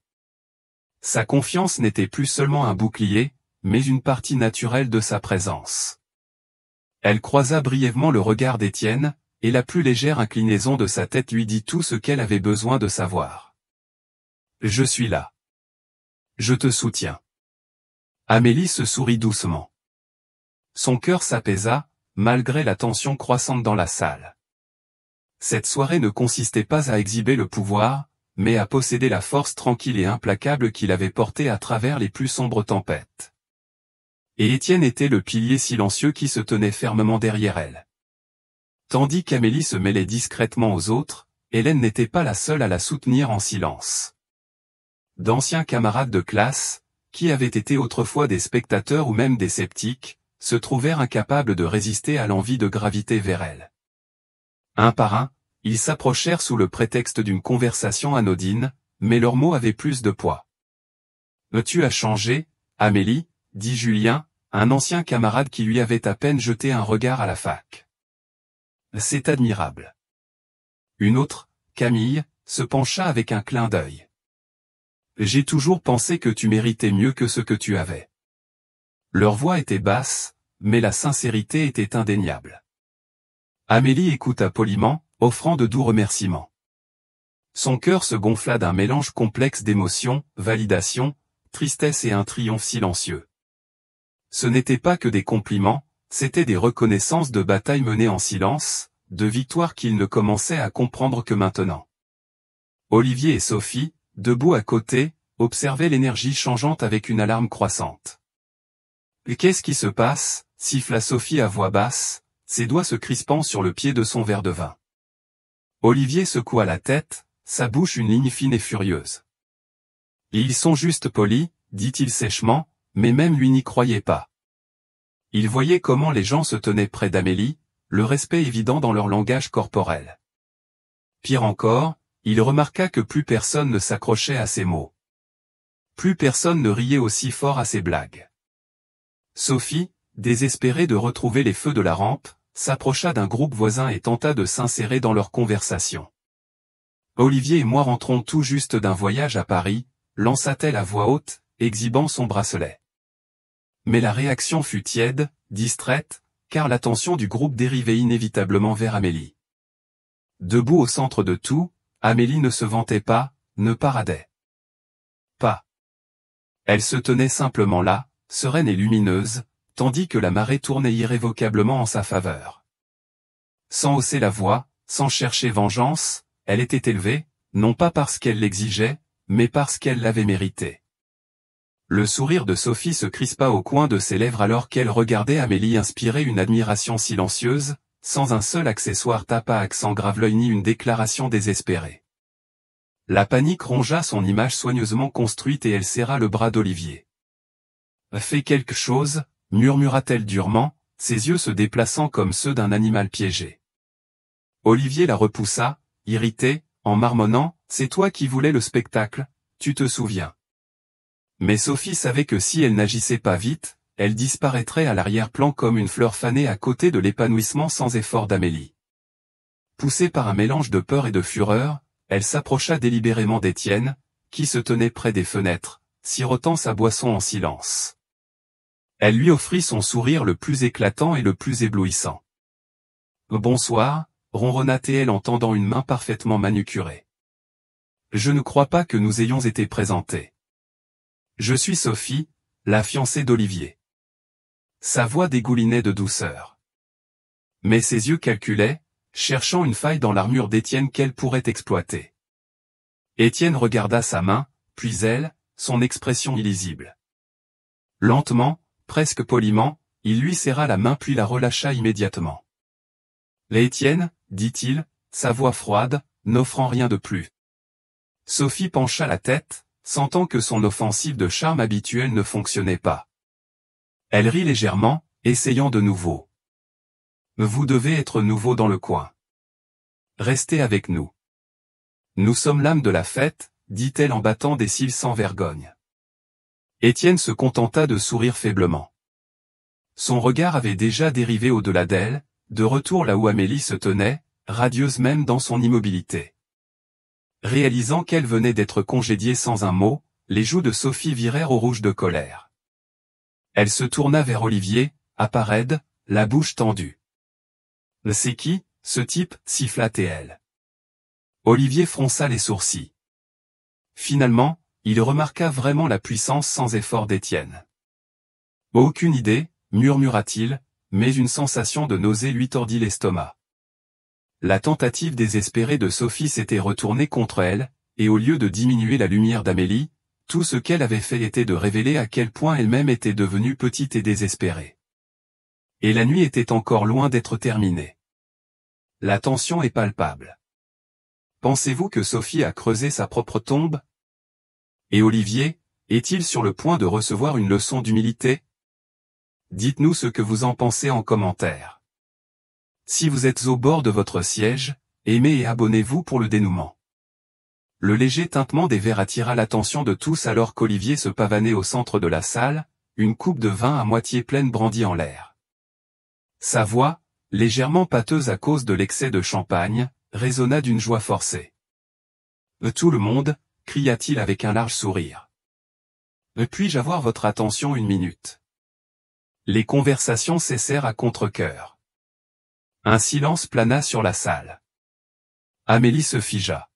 Sa confiance n'était plus seulement un bouclier, mais une partie naturelle de sa présence. Elle croisa brièvement le regard d'Étienne, et la plus légère inclinaison de sa tête lui dit tout ce qu'elle avait besoin de savoir. « Je suis là. Je te soutiens. » Amélie se sourit doucement. Son cœur s'apaisa, malgré la tension croissante dans la salle. Cette soirée ne consistait pas à exhiber le pouvoir, mais à posséder la force tranquille et implacable qu'il avait portée à travers les plus sombres tempêtes. Et Étienne était le pilier silencieux qui se tenait fermement derrière elle. Tandis qu'Amélie se mêlait discrètement aux autres, Hélène n'était pas la seule à la soutenir en silence. D'anciens camarades de classe, qui avaient été autrefois des spectateurs ou même des sceptiques, se trouvèrent incapables de résister à l'envie de graviter vers elle. Un par un, ils s'approchèrent sous le prétexte d'une conversation anodine, mais leurs mots avaient plus de poids. « Tu as changé, Amélie » dit Julien, un ancien camarade qui lui avait à peine jeté un regard à la fac. « C'est admirable. » Une autre, Camille, se pencha avec un clin d'œil. « J'ai toujours pensé que tu méritais mieux que ce que tu avais. » Leur voix était basse, mais la sincérité était indéniable. Amélie écouta poliment, offrant de doux remerciements. Son cœur se gonfla d'un mélange complexe d'émotions, validation, tristesse et un triomphe silencieux. Ce n'était pas que des compliments, c'étaient des reconnaissances de batailles menées en silence, de victoires qu'il ne commençait à comprendre que maintenant. Olivier et Sophie, debout à côté, observaient l'énergie changeante avec une alarme croissante. « Qu'est-ce qui se passe » siffla Sophie à voix basse, ses doigts se crispant sur le pied de son verre de vin. Olivier secoua la tête, sa bouche une ligne fine et furieuse. « Ils sont juste polis » dit-il sèchement, mais même lui n'y croyait pas. Il voyait comment les gens se tenaient près d'Amélie, le respect évident dans leur langage corporel. Pire encore, il remarqua que plus personne ne s'accrochait à ses mots. Plus personne ne riait aussi fort à ses blagues. Sophie, désespérée de retrouver les feux de la rampe, s'approcha d'un groupe voisin et tenta de s'insérer dans leur conversation. « Olivier et moi rentrons tout juste d'un voyage à Paris » lança-t-elle à voix haute, exhibant son bracelet. Mais la réaction fut tiède, distraite, car l'attention du groupe dérivait inévitablement vers Amélie. Debout au centre de tout, Amélie ne se vantait pas, ne paradait pas. Elle se tenait simplement là, sereine et lumineuse, tandis que la marée tournait irrévocablement en sa faveur. Sans hausser la voix, sans chercher vengeance, elle était élevée, non pas parce qu'elle l'exigeait, mais parce qu'elle l'avait mérité. Le sourire de Sophie se crispa au coin de ses lèvres alors qu'elle regardait Amélie inspirer une admiration silencieuse, sans un seul accessoire tape à accent grave l'œil ni une déclaration désespérée. La panique rongea son image soigneusement construite et elle serra le bras d'Olivier. « Fais quelque chose » murmura-t-elle durement, ses yeux se déplaçant comme ceux d'un animal piégé. Olivier la repoussa, irrité, en marmonnant « C'est toi qui voulais le spectacle, tu te souviens. » Mais Sophie savait que si elle n'agissait pas vite, elle disparaîtrait à l'arrière-plan comme une fleur fanée à côté de l'épanouissement sans effort d'Amélie. Poussée par un mélange de peur et de fureur, elle s'approcha délibérément d'Étienne, qui se tenait près des fenêtres, sirotant sa boisson en silence. Elle lui offrit son sourire le plus éclatant et le plus éblouissant. « Bonsoir » ronronna-t-elle en tendant une main parfaitement manucurée. « Je ne crois pas que nous ayons été présentés. Je suis Sophie, la fiancée d'Olivier. » Sa voix dégoulinait de douceur. Mais ses yeux calculaient, cherchant une faille dans l'armure d'Étienne qu'elle pourrait exploiter. Étienne regarda sa main, puis elle, son expression illisible. Lentement, presque poliment, il lui serra la main puis la relâcha immédiatement. « Étienne, dit-il, sa voix froide, n'offrant rien de plus. Sophie pencha la tête, sentant que son offensive de charme habituelle ne fonctionnait pas. Elle rit légèrement, essayant de nouveau. « Vous devez être nouveau dans le coin. Restez avec nous. Nous sommes l'âme de la fête, dit-elle en battant des cils sans vergogne. » Étienne se contenta de sourire faiblement. Son regard avait déjà dérivé au-delà d'elle, de retour là où Amélie se tenait, radieuse même dans son immobilité. Réalisant qu'elle venait d'être congédiée sans un mot, les joues de Sophie virèrent au rouge de colère. Elle se tourna vers Olivier, à part raide, la bouche tendue. « C'est qui, ce type » siffla-t-elle. Olivier fronça les sourcils. Finalement, il remarqua vraiment la puissance sans effort d'Étienne. « Aucune idée » murmura-t-il, mais une sensation de nausée lui tordit l'estomac. La tentative désespérée de Sophie s'était retournée contre elle, et au lieu de diminuer la lumière d'Amélie, tout ce qu'elle avait fait était de révéler à quel point elle-même était devenue petite et désespérée. Et la nuit était encore loin d'être terminée. La tension est palpable. Pensez-vous que Sophie a creusé sa propre tombe? Et Olivier, est-il sur le point de recevoir une leçon d'humilité? Dites-nous ce que vous en pensez en commentaire. Si vous êtes au bord de votre siège, aimez et abonnez-vous pour le dénouement. Le léger tintement des verres attira l'attention de tous alors qu'Olivier se pavanait au centre de la salle, une coupe de vin à moitié pleine brandie en l'air. Sa voix, légèrement pâteuse à cause de l'excès de champagne, résonna d'une joie forcée. « Tout le monde » cria-t-il avec un large sourire. « Puis-je avoir votre attention une minute ?» Les conversations cessèrent à contre-cœur. Un silence plana sur la salle. Amélie se figea.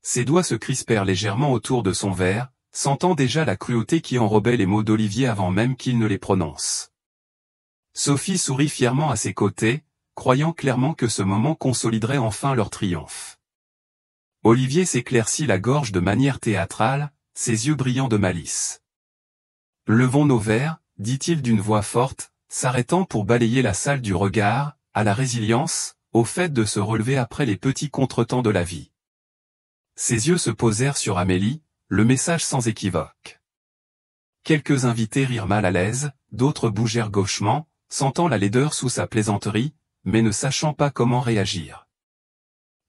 Ses doigts se crispèrent légèrement autour de son verre, sentant déjà la cruauté qui enrobait les mots d'Olivier avant même qu'il ne les prononce. Sophie sourit fièrement à ses côtés, croyant clairement que ce moment consoliderait enfin leur triomphe. Olivier s'éclaircit la gorge de manière théâtrale, ses yeux brillants de malice. « Levons nos verres » dit-il d'une voix forte, s'arrêtant pour balayer la salle du regard, à la résilience, au fait de se relever après les petits contretemps de la vie. Ses yeux se posèrent sur Amélie, le message sans équivoque. Quelques invités rirent mal à l'aise, d'autres bougèrent gauchement, sentant la laideur sous sa plaisanterie, mais ne sachant pas comment réagir.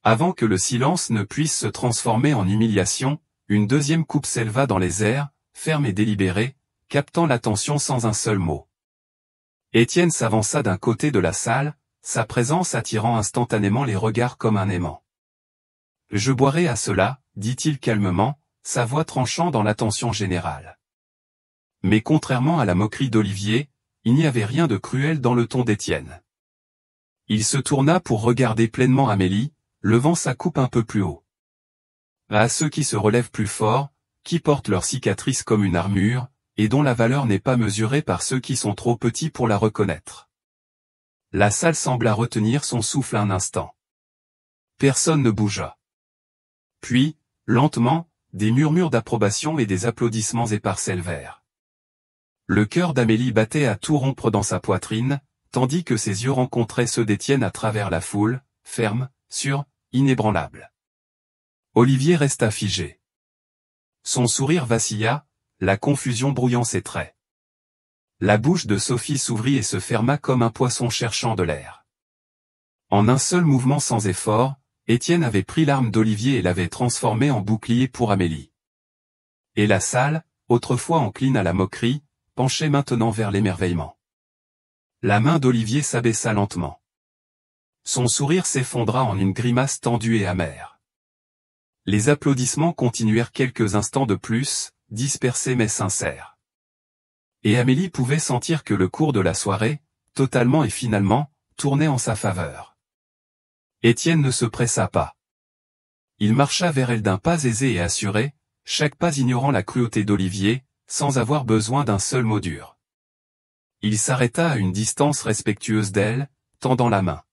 Avant que le silence ne puisse se transformer en humiliation, une deuxième coupe s'éleva dans les airs, ferme et délibérée, captant l'attention sans un seul mot. Étienne s'avança d'un côté de la salle, sa présence attirant instantanément les regards comme un aimant. « Je boirai à cela » dit-il calmement, sa voix tranchant dans l'attention générale. Mais contrairement à la moquerie d'Olivier, il n'y avait rien de cruel dans le ton d'Étienne. Il se tourna pour regarder pleinement Amélie, levant sa coupe un peu plus haut. À ceux qui se relèvent plus fort, qui portent leurs cicatrices comme une armure, et dont la valeur n'est pas mesurée par ceux qui sont trop petits pour la reconnaître. La salle sembla retenir son souffle un instant. Personne ne bougea. Puis, lentement, des murmures d'approbation et des applaudissements épars s'élevèrent. Le cœur d'Amélie battait à tout rompre dans sa poitrine, tandis que ses yeux rencontraient ceux d'Étienne à travers la foule, ferme, sûr, inébranlable. Olivier resta figé. Son sourire vacilla, la confusion brouillant ses traits. La bouche de Sophie s'ouvrit et se ferma comme un poisson cherchant de l'air. En un seul mouvement sans effort, Étienne avait pris l'arme d'Olivier et l'avait transformée en bouclier pour Amélie. Et la salle, autrefois encline à la moquerie, penchait maintenant vers l'émerveillement. La main d'Olivier s'abaissa lentement. Son sourire s'effondra en une grimace tendue et amère. Les applaudissements continuèrent quelques instants de plus, dispersés mais sincères. Et Amélie pouvait sentir que le cours de la soirée, totalement et finalement, tournait en sa faveur. Étienne ne se pressa pas. Il marcha vers elle d'un pas aisé et assuré, chaque pas ignorant la cruauté d'Olivier, sans avoir besoin d'un seul mot dur. Il s'arrêta à une distance respectueuse d'elle, tendant la main.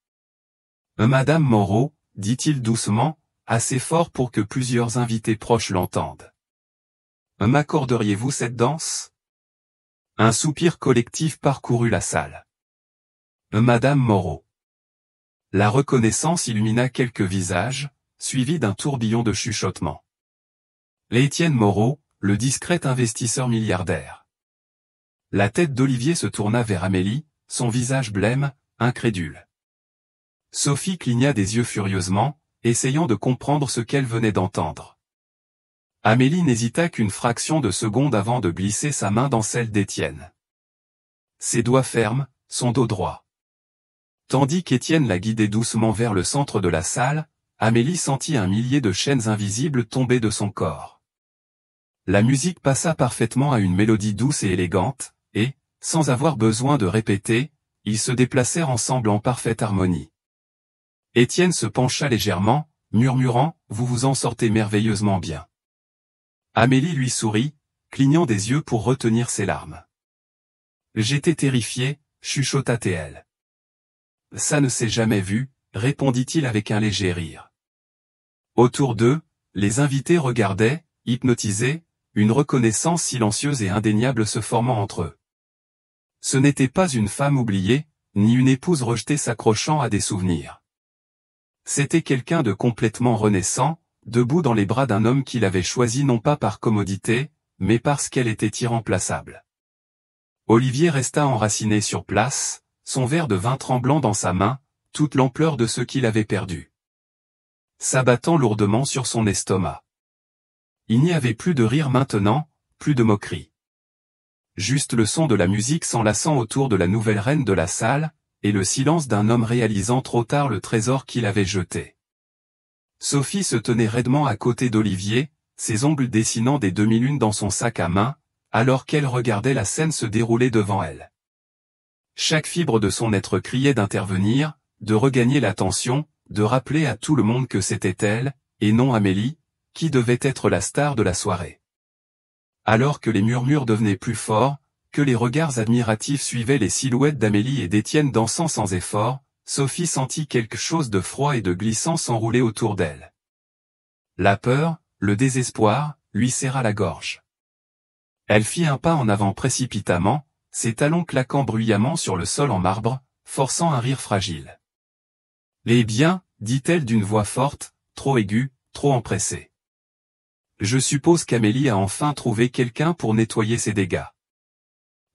Madame Moreau, dit-il doucement, assez fort pour que plusieurs invités proches l'entendent. M'accorderiez-vous cette danse? Un soupir collectif parcourut la salle. Madame Moreau. La reconnaissance illumina quelques visages, suivi d'un tourbillon de chuchotements. Étienne Moreau, le discret investisseur milliardaire. La tête d'Olivier se tourna vers Amélie, son visage blême, incrédule. Sophie cligna des yeux furieusement, essayant de comprendre ce qu'elle venait d'entendre. Amélie n'hésita qu'une fraction de seconde avant de glisser sa main dans celle d'Étienne. Ses doigts fermes, son dos droit. Tandis qu'Étienne la guidait doucement vers le centre de la salle, Amélie sentit un millier de chaînes invisibles tomber de son corps. La musique passa parfaitement à une mélodie douce et élégante, et, sans avoir besoin de répéter, ils se déplacèrent ensemble en parfaite harmonie. Étienne se pencha légèrement, murmurant « Vous vous en sortez merveilleusement bien ». Amélie lui sourit, clignant des yeux pour retenir ses larmes. « J'étais terrifié », chuchota-t-elle. « Ça ne s'est jamais vu », répondit-il avec un léger rire. Autour d'eux, les invités regardaient, hypnotisés, une reconnaissance silencieuse et indéniable se formant entre eux. Ce n'était pas une femme oubliée, ni une épouse rejetée s'accrochant à des souvenirs. C'était quelqu'un de complètement renaissant, debout dans les bras d'un homme qu'il avait choisi non pas par commodité, mais parce qu'elle était irremplaçable. Olivier resta enraciné sur place, son verre de vin tremblant dans sa main, toute l'ampleur de ce qu'il avait perdu. S'abattant lourdement sur son estomac. Il n'y avait plus de rire maintenant, plus de moquerie. Juste le son de la musique s'enlaçant autour de la nouvelle reine de la salle, et le silence d'un homme réalisant trop tard le trésor qu'il avait jeté. Sophie se tenait raidement à côté d'Olivier, ses ongles dessinant des demi-lunes dans son sac à main, alors qu'elle regardait la scène se dérouler devant elle. Chaque fibre de son être criait d'intervenir, de regagner l'attention, de rappeler à tout le monde que c'était elle, et non Amélie, qui devait être la star de la soirée. Alors que les murmures devenaient plus forts, que les regards admiratifs suivaient les silhouettes d'Amélie et d'Étienne dansant sans effort, Sophie sentit quelque chose de froid et de glissant s'enrouler autour d'elle. La peur, le désespoir, lui serra la gorge. Elle fit un pas en avant précipitamment, ses talons claquant bruyamment sur le sol en marbre, forçant un rire fragile. « Eh bien, dit-elle d'une voix forte, trop aiguë, trop empressée. Je suppose qu'Amélie a enfin trouvé quelqu'un pour nettoyer ses dégâts. »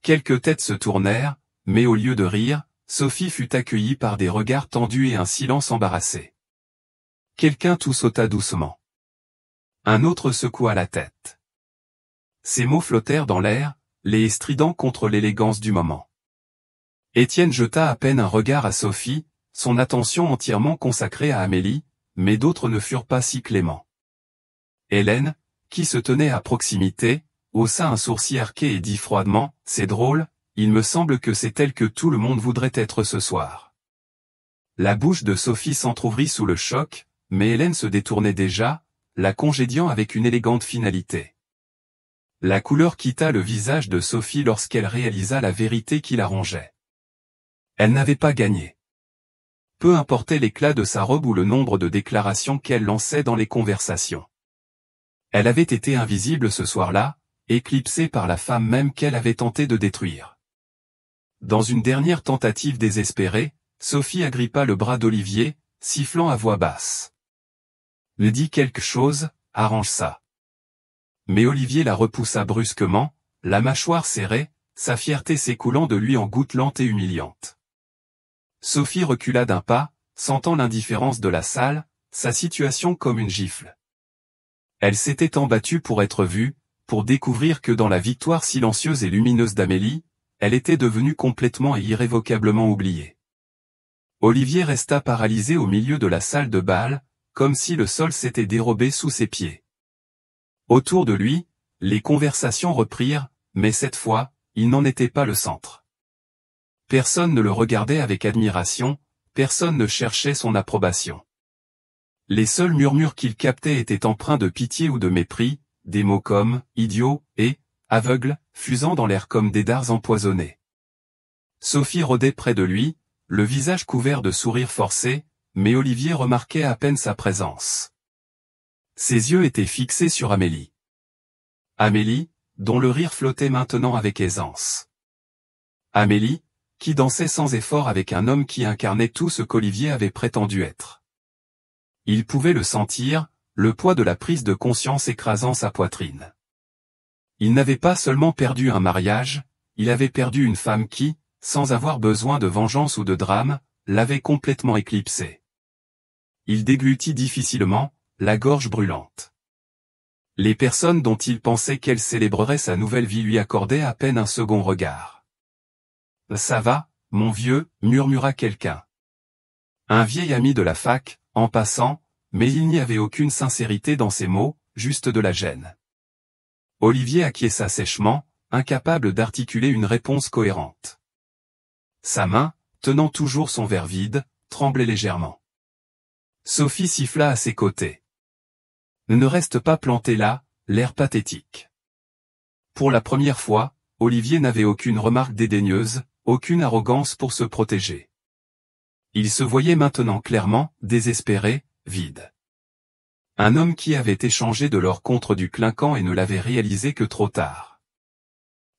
Quelques têtes se tournèrent, mais au lieu de rire, Sophie fut accueillie par des regards tendus et un silence embarrassé. Quelqu'un tout sauta doucement. Un autre secoua la tête. Ces mots flottèrent dans l'air, les stridents contre l'élégance du moment. Étienne jeta à peine un regard à Sophie, son attention entièrement consacrée à Amélie, mais d'autres ne furent pas si cléments. Hélène, qui se tenait à proximité, haussa un sourcil arqué et dit froidement, « C'est drôle, il me semble que c'est elle que tout le monde voudrait être ce soir. » La bouche de Sophie s'entr'ouvrit sous le choc, mais Hélène se détournait déjà, la congédiant avec une élégante finalité. La couleur quitta le visage de Sophie lorsqu'elle réalisa la vérité qui la rongeait. Elle n'avait pas gagné. Peu importait l'éclat de sa robe ou le nombre de déclarations qu'elle lançait dans les conversations. Elle avait été invisible ce soir-là, éclipsée par la femme même qu'elle avait tenté de détruire. Dans une dernière tentative désespérée, Sophie agrippa le bras d'Olivier, sifflant à voix basse. « Ne dis quelque chose, arrange ça. » Mais Olivier la repoussa brusquement, la mâchoire serrée, sa fierté s'écoulant de lui en gouttes lentes et humiliantes. Sophie recula d'un pas, sentant l'indifférence de la salle, sa situation comme une gifle. Elle s'était tant battue pour être vue, pour découvrir que dans la victoire silencieuse et lumineuse d'Amélie, elle était devenue complètement et irrévocablement oubliée. Olivier resta paralysé au milieu de la salle de bal, comme si le sol s'était dérobé sous ses pieds. Autour de lui, les conversations reprirent, mais cette fois, il n'en était pas le centre. Personne ne le regardait avec admiration, personne ne cherchait son approbation. Les seuls murmures qu'il captait étaient empreints de pitié ou de mépris, des mots comme « idiot » et « aveugle » fusant dans l'air comme des dards empoisonnés. Sophie rôdait près de lui, le visage couvert de sourires forcés, mais Olivier remarquait à peine sa présence. Ses yeux étaient fixés sur Amélie. Amélie, dont le rire flottait maintenant avec aisance. Amélie, qui dansait sans effort avec un homme qui incarnait tout ce qu'Olivier avait prétendu être. Il pouvait le sentir, le poids de la prise de conscience écrasant sa poitrine. Il n'avait pas seulement perdu un mariage, il avait perdu une femme qui, sans avoir besoin de vengeance ou de drame, l'avait complètement éclipsé. Il déglutit difficilement, la gorge brûlante. Les personnes dont il pensait qu'elle célébrerait sa nouvelle vie lui accordaient à peine un second regard. « Ça va, mon vieux » murmura quelqu'un. Un vieil ami de la fac, en passant, mais il n'y avait aucune sincérité dans ses mots, juste de la gêne. Olivier acquiesça sèchement, incapable d'articuler une réponse cohérente. Sa main, tenant toujours son verre vide, tremblait légèrement. Sophie siffla à ses côtés. « Ne reste pas planté là, l'air pathétique. » Pour la première fois, Olivier n'avait aucune remarque dédaigneuse, aucune arrogance pour se protéger. Il se voyait maintenant clairement, désespéré, vide. Un homme qui avait échangé de l'or contre du clinquant et ne l'avait réalisé que trop tard.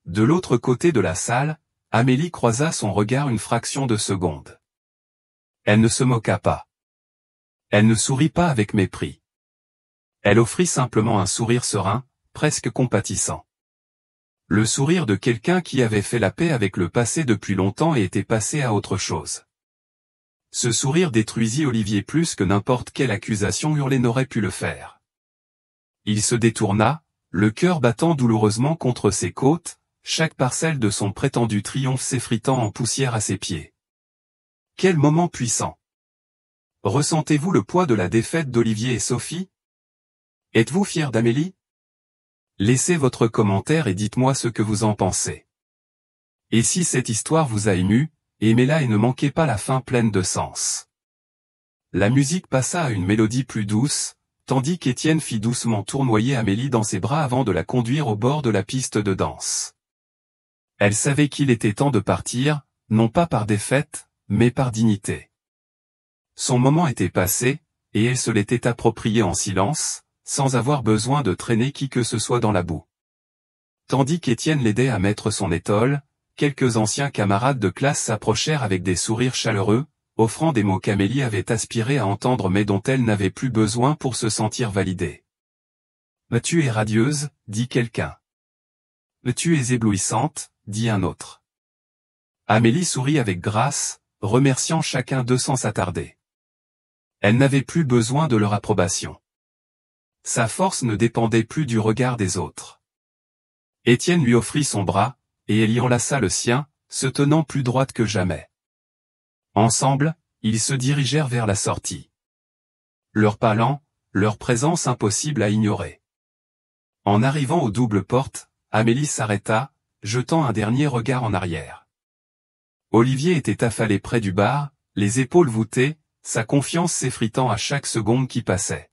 De l'autre côté de la salle, Amélie croisa son regard une fraction de seconde. Elle ne se moqua pas. Elle ne sourit pas avec mépris. Elle offrit simplement un sourire serein, presque compatissant. Le sourire de quelqu'un qui avait fait la paix avec le passé depuis longtemps et était passé à autre chose. Ce sourire détruisit Olivier plus que n'importe quelle accusation hurlée n'aurait pu le faire. Il se détourna, le cœur battant douloureusement contre ses côtes, chaque parcelle de son prétendu triomphe s'effritant en poussière à ses pieds. Quel moment puissant! Ressentez-vous le poids de la défaite d'Olivier et Sophie? Êtes-vous fier d'Amélie? Laissez votre commentaire et dites-moi ce que vous en pensez. Et si cette histoire vous a ému, aimez-la et ne manquez pas la fin pleine de sens. La musique passa à une mélodie plus douce, tandis qu'Étienne fit doucement tournoyer Amélie dans ses bras avant de la conduire au bord de la piste de danse. Elle savait qu'il était temps de partir, non pas par défaite, mais par dignité. Son moment était passé, et elle se l'était approprié en silence, sans avoir besoin de traîner qui que ce soit dans la boue. Tandis qu'Étienne l'aidait à mettre son étole, quelques anciens camarades de classe s'approchèrent avec des sourires chaleureux, offrant des mots qu'Amélie avait aspiré à entendre mais dont elle n'avait plus besoin pour se sentir validée. « Tu es radieuse » dit quelqu'un. « Tu es éblouissante » dit un autre. Amélie sourit avec grâce, remerciant chacun d'eux sans s'attarder. Elle n'avait plus besoin de leur approbation. Sa force ne dépendait plus du regard des autres. Étienne lui offrit son bras, et elle y enlaça le sien, se tenant plus droite que jamais. Ensemble, ils se dirigèrent vers la sortie. Leur pas lent, leur présence impossible à ignorer. En arrivant aux doubles portes, Amélie s'arrêta, jetant un dernier regard en arrière. Olivier était affalé près du bar, les épaules voûtées, sa confiance s'effritant à chaque seconde qui passait.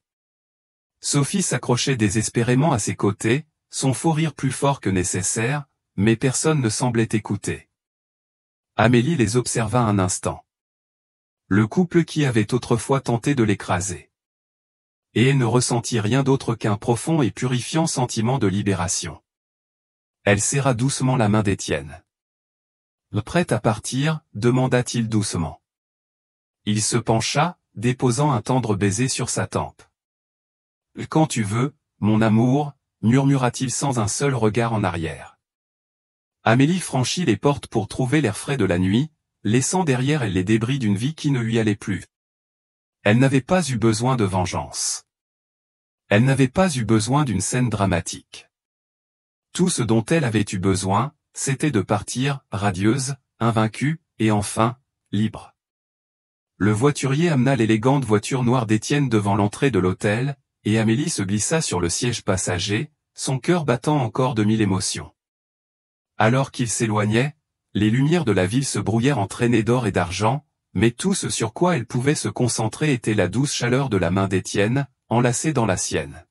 Sophie s'accrochait désespérément à ses côtés, son faux rire plus fort que nécessaire, mais personne ne semblait écouter. Amélie les observa un instant. Le couple qui avait autrefois tenté de l'écraser. Et elle ne ressentit rien d'autre qu'un profond et purifiant sentiment de libération. Elle serra doucement la main d'Étienne. « Prête à partir » demanda-t-il doucement. Il se pencha, déposant un tendre baiser sur sa tempe. « Quand tu veux, mon amour » murmura-t-il sans un seul regard en arrière. Amélie franchit les portes pour trouver l'air frais de la nuit, laissant derrière elle les débris d'une vie qui ne lui allait plus. Elle n'avait pas eu besoin de vengeance. Elle n'avait pas eu besoin d'une scène dramatique. Tout ce dont elle avait eu besoin, c'était de partir, radieuse, invaincue, et enfin, libre. Le voiturier amena l'élégante voiture noire d'Étienne devant l'entrée de l'hôtel, et Amélie se glissa sur le siège passager, son cœur battant encore de mille émotions. Alors qu'il s'éloignait, les lumières de la ville se brouillèrent en traînées d'or et d'argent, mais tout ce sur quoi elle pouvait se concentrer était la douce chaleur de la main d'Étienne, enlacée dans la sienne.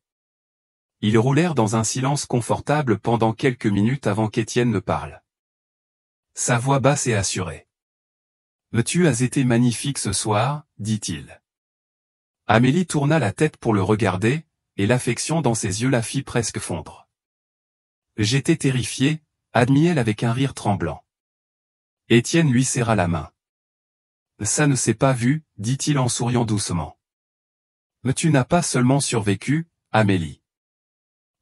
Ils roulèrent dans un silence confortable pendant quelques minutes avant qu'Étienne ne parle. Sa voix basse et assurée. « Tu as été magnifique ce soir, dit-il. » Amélie tourna la tête pour le regarder, et l'affection dans ses yeux la fit presque fondre. « J'étais terrifié, » admit-elle avec un rire tremblant. Étienne lui serra la main. « Ça ne s'est pas vu, dit-il en souriant doucement. Mais tu n'as pas seulement survécu, Amélie.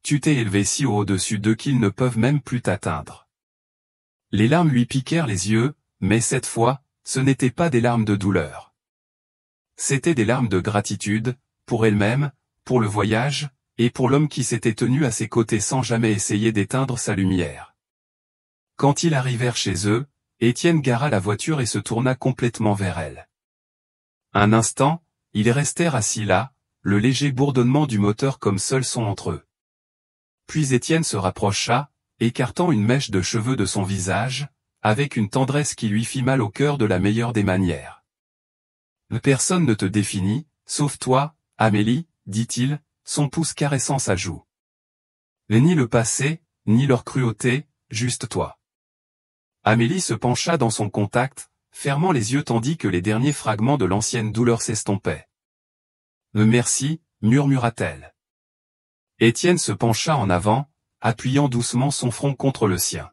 Tu t'es élevée si haut au-dessus d'eux qu'ils ne peuvent même plus t'atteindre. » Les larmes lui piquèrent les yeux, mais cette fois, ce n'étaient pas des larmes de douleur. C'étaient des larmes de gratitude, pour elle-même, pour le voyage, et pour l'homme qui s'était tenu à ses côtés sans jamais essayer d'éteindre sa lumière. Quand ils arrivèrent chez eux, Étienne gara la voiture et se tourna complètement vers elle. Un instant, ils restèrent assis là, le léger bourdonnement du moteur comme seul son entre eux. Puis Étienne se rapprocha, écartant une mèche de cheveux de son visage, avec une tendresse qui lui fit mal au cœur de la meilleure des manières. « Personne ne te définit, sauf toi, Amélie, dit-il, son pouce caressant sa joue. Ni le passé, ni leur cruauté, juste toi. » Amélie se pencha dans son contact, fermant les yeux tandis que les derniers fragments de l'ancienne douleur s'estompaient. « Merci, murmura-t-elle. Étienne se pencha en avant, appuyant doucement son front contre le sien.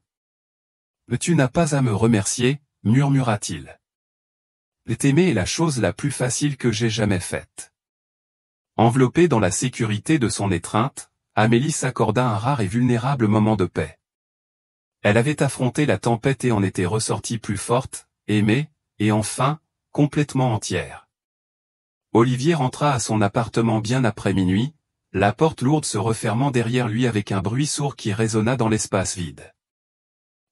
« Tu n'as pas à me remercier, murmura-t-il. T'aimer est la chose la plus facile que j'ai jamais faite. » Enveloppée dans la sécurité de son étreinte, Amélie s'accorda un rare et vulnérable moment de paix. Elle avait affronté la tempête et en était ressortie plus forte, aimée, et enfin, complètement entière. Olivier rentra à son appartement bien après minuit, la porte lourde se refermant derrière lui avec un bruit sourd qui résonna dans l'espace vide.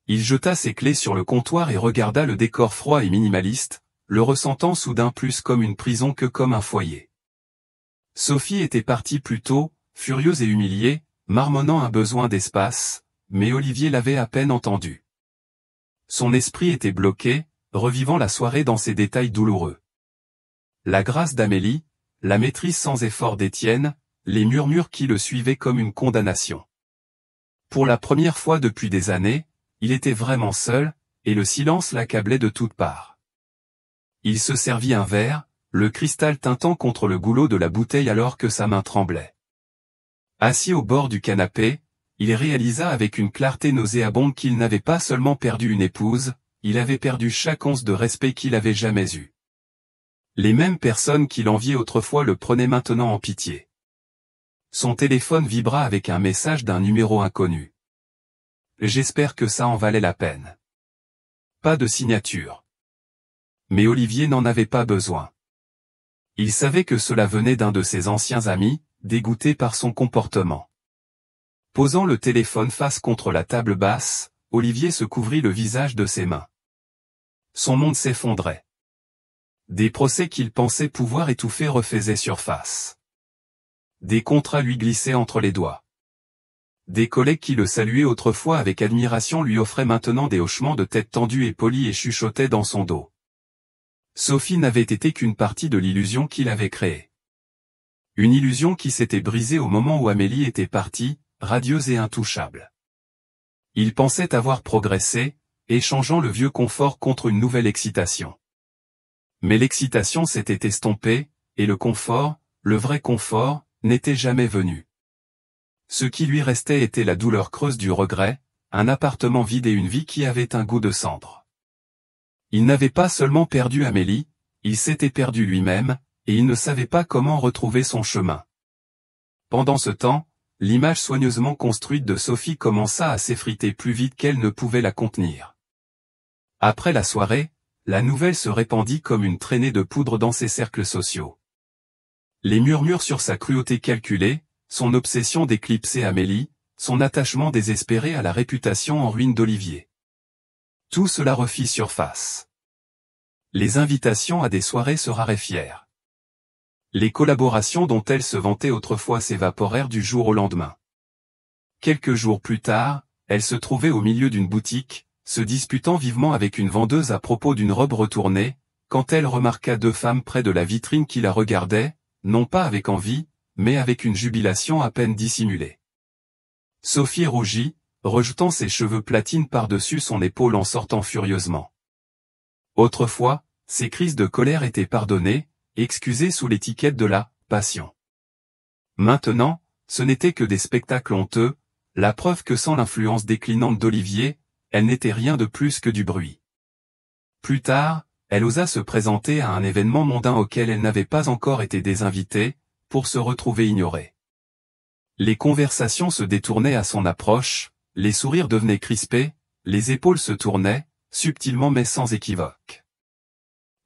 Il jeta ses clés sur le comptoir et regarda le décor froid et minimaliste, le ressentant soudain plus comme une prison que comme un foyer. Sophie était partie plus tôt, furieuse et humiliée, marmonnant un besoin d'espace, mais Olivier l'avait à peine entendu. Son esprit était bloqué, revivant la soirée dans ses détails douloureux. La grâce d'Amélie, la maîtrise sans effort d'Étienne, les murmures qui le suivaient comme une condamnation. Pour la première fois depuis des années, il était vraiment seul, et le silence l'accablait de toutes parts. Il se servit un verre, le cristal tintant contre le goulot de la bouteille alors que sa main tremblait. Assis au bord du canapé, il réalisa avec une clarté nauséabonde qu'il n'avait pas seulement perdu une épouse, il avait perdu chaque once de respect qu'il avait jamais eu. Les mêmes personnes qui l'enviaient autrefois le prenaient maintenant en pitié. Son téléphone vibra avec un message d'un numéro inconnu. J'espère que ça en valait la peine. Pas de signature. Mais Olivier n'en avait pas besoin. Il savait que cela venait d'un de ses anciens amis, dégoûté par son comportement. Posant le téléphone face contre la table basse, Olivier se couvrit le visage de ses mains. Son monde s'effondrait. Des procès qu'il pensait pouvoir étouffer refaisaient surface. Des contrats lui glissaient entre les doigts. Des collègues qui le saluaient autrefois avec admiration lui offraient maintenant des hochements de tête tendus et polis et chuchotaient dans son dos. Sophie n'avait été qu'une partie de l'illusion qu'il avait créée. Une illusion qui s'était brisée au moment où Amélie était partie, radieuse et intouchable. Il pensait avoir progressé, échangeant le vieux confort contre une nouvelle excitation. Mais l'excitation s'était estompée, et le confort, le vrai confort, n'était jamais venu. Ce qui lui restait était la douleur creuse du regret, un appartement vide et une vie qui avait un goût de cendre. Il n'avait pas seulement perdu Amélie, il s'était perdu lui-même, et il ne savait pas comment retrouver son chemin. Pendant ce temps, l'image soigneusement construite de Sophie commença à s'effriter plus vite qu'elle ne pouvait la contenir. Après la soirée, la nouvelle se répandit comme une traînée de poudre dans ses cercles sociaux. Les murmures sur sa cruauté calculée, son obsession d'éclipser Amélie, son attachement désespéré à la réputation en ruine d'Olivier. Tout cela refit surface. Les invitations à des soirées se raréfièrent. Les collaborations dont elle se vantait autrefois s'évaporèrent du jour au lendemain. Quelques jours plus tard, elle se trouvait au milieu d'une boutique, se disputant vivement avec une vendeuse à propos d'une robe retournée, quand elle remarqua deux femmes près de la vitrine qui la regardaient, non pas avec envie, mais avec une jubilation à peine dissimulée. Sophie rougit, rejetant ses cheveux platine par-dessus son épaule en sortant furieusement. Autrefois, ses crises de colère étaient pardonnées, excusées sous l'étiquette de la passion. Maintenant, ce n'était que des spectacles honteux, la preuve que sans l'influence déclinante d'Olivier, elle n'était rien de plus que du bruit. Plus tard, elle osa se présenter à un événement mondain auquel elle n'avait pas encore été désinvitée, pour se retrouver ignorée. Les conversations se détournaient à son approche, les sourires devenaient crispés, les épaules se tournaient, subtilement mais sans équivoque.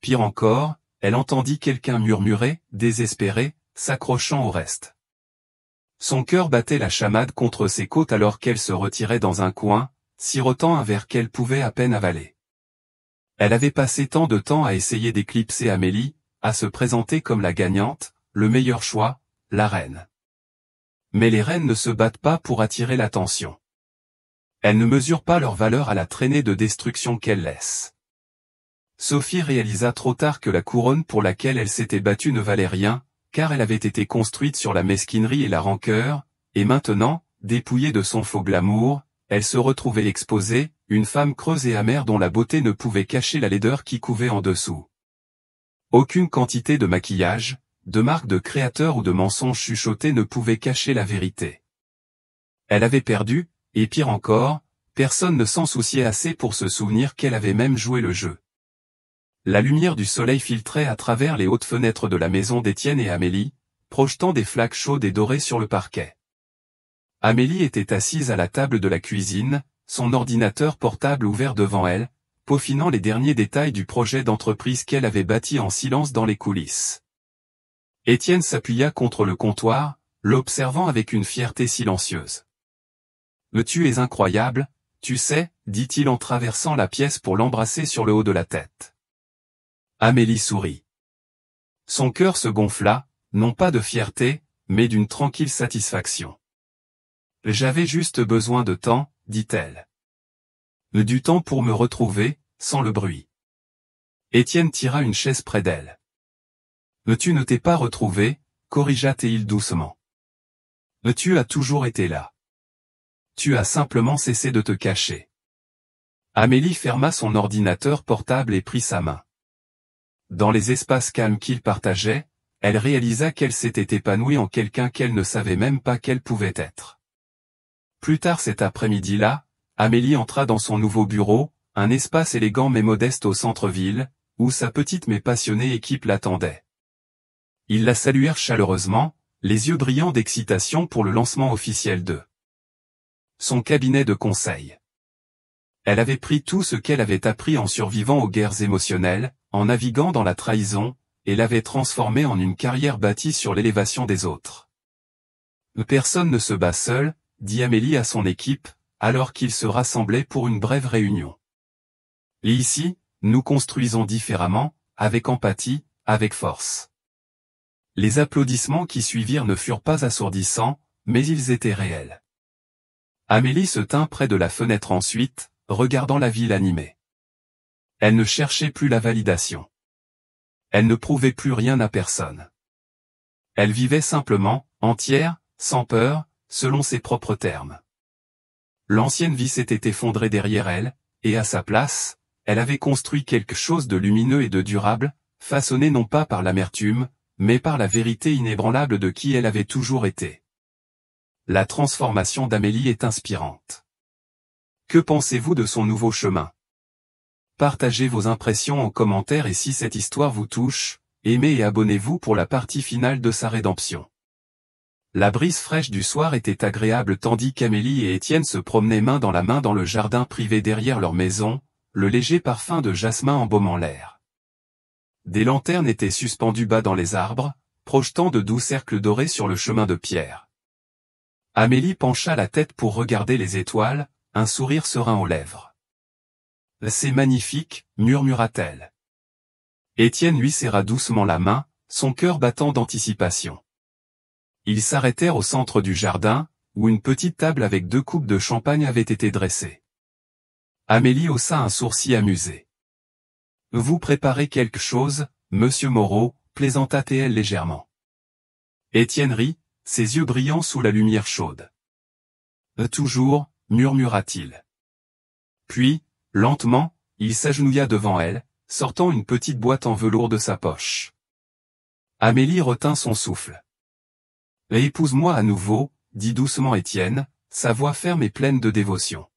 Pire encore, elle entendit quelqu'un murmurer, désespéré, s'accrochant au reste. Son cœur battait la chamade contre ses côtes alors qu'elle se retirait dans un coin, sirotant un verre qu'elle pouvait à peine avaler. Elle avait passé tant de temps à essayer d'éclipser Amélie, à se présenter comme la gagnante, le meilleur choix, la reine. Mais les reines ne se battent pas pour attirer l'attention. Elles ne mesurent pas leur valeur à la traînée de destruction qu'elles laissent. Sophie réalisa trop tard que la couronne pour laquelle elle s'était battue ne valait rien, car elle avait été construite sur la mesquinerie et la rancœur, et maintenant, dépouillée de son faux glamour, elle se retrouvait exposée, une femme creuse et amère dont la beauté ne pouvait cacher la laideur qui couvait en dessous. Aucune quantité de maquillage, de marque de créateur ou de mensonge chuchoté ne pouvait cacher la vérité. Elle avait perdu, et pire encore, personne ne s'en souciait assez pour se souvenir qu'elle avait même joué le jeu. La lumière du soleil filtrait à travers les hautes fenêtres de la maison d'Étienne et Amélie, projetant des flaques chaudes et dorées sur le parquet. Amélie était assise à la table de la cuisine, son ordinateur portable ouvert devant elle, peaufinant les derniers détails du projet d'entreprise qu'elle avait bâti en silence dans les coulisses. Étienne s'appuya contre le comptoir, l'observant avec une fierté silencieuse. « Tu es incroyable, tu sais, dit-il en traversant la pièce pour l'embrasser sur le haut de la tête. Amélie sourit. Son cœur se gonfla, non pas de fierté, mais d'une tranquille satisfaction. « J'avais juste besoin de temps, dit-elle. Du temps pour me retrouver, sans le bruit. » Étienne tira une chaise près d'elle. « Tu ne t'es pas retrouvé, corrigea-t-il doucement. « Tu as toujours été là. Tu as simplement cessé de te cacher. » Amélie ferma son ordinateur portable et prit sa main. Dans les espaces calmes qu'ils partageaient, elle réalisa qu'elle s'était épanouie en quelqu'un qu'elle ne savait même pas qu'elle pouvait être. Plus tard cet après-midi-là, Amélie entra dans son nouveau bureau, un espace élégant mais modeste au centre-ville, où sa petite mais passionnée équipe l'attendait. Ils la saluèrent chaleureusement, les yeux brillants d'excitation pour le lancement officiel de son cabinet de conseil. Elle avait pris tout ce qu'elle avait appris en survivant aux guerres émotionnelles, en naviguant dans la trahison, et l'avait transformé en une carrière bâtie sur l'élévation des autres. « Personne ne se bat seul, » dit Amélie à son équipe, alors qu'ils se rassemblaient pour une brève réunion. « Et ici, nous construisons différemment, avec empathie, avec force. » Les applaudissements qui suivirent ne furent pas assourdissants, mais ils étaient réels. Amélie se tint près de la fenêtre ensuite, regardant la ville animée. Elle ne cherchait plus la validation. Elle ne prouvait plus rien à personne. Elle vivait simplement, entière, sans peur, selon ses propres termes. L'ancienne vie s'était effondrée derrière elle, et à sa place, elle avait construit quelque chose de lumineux et de durable, façonné non pas par l'amertume, mais par la vérité inébranlable de qui elle avait toujours été. La transformation d'Amélie est inspirante. Que pensez-vous de son nouveau chemin? Partagez vos impressions en commentaire et si cette histoire vous touche, aimez et abonnez-vous pour la partie finale de sa rédemption. La brise fraîche du soir était agréable tandis qu'Amélie et Étienne se promenaient main dans la main dans le jardin privé derrière leur maison, le léger parfum de jasmin embaumant l'air. Des lanternes étaient suspendues bas dans les arbres, projetant de doux cercles dorés sur le chemin de pierre. Amélie pencha la tête pour regarder les étoiles, un sourire serein aux lèvres. « C'est magnifique, murmura-t-elle. Étienne lui serra doucement la main, son cœur battant d'anticipation. Ils s'arrêtèrent au centre du jardin, où une petite table avec 2 coupes de champagne avait été dressée. Amélie haussa un sourcil amusé. « Vous préparez quelque chose, monsieur Moreau ?» plaisanta-t-elle légèrement. Étienne rit, ses yeux brillants sous la lumière chaude. « Toujours », murmura-t-il. Puis, lentement, il s'agenouilla devant elle, sortant une petite boîte en velours de sa poche. Amélie retint son souffle. « Épouse-moi à nouveau, » dit doucement Étienne, sa voix ferme et pleine de dévotion.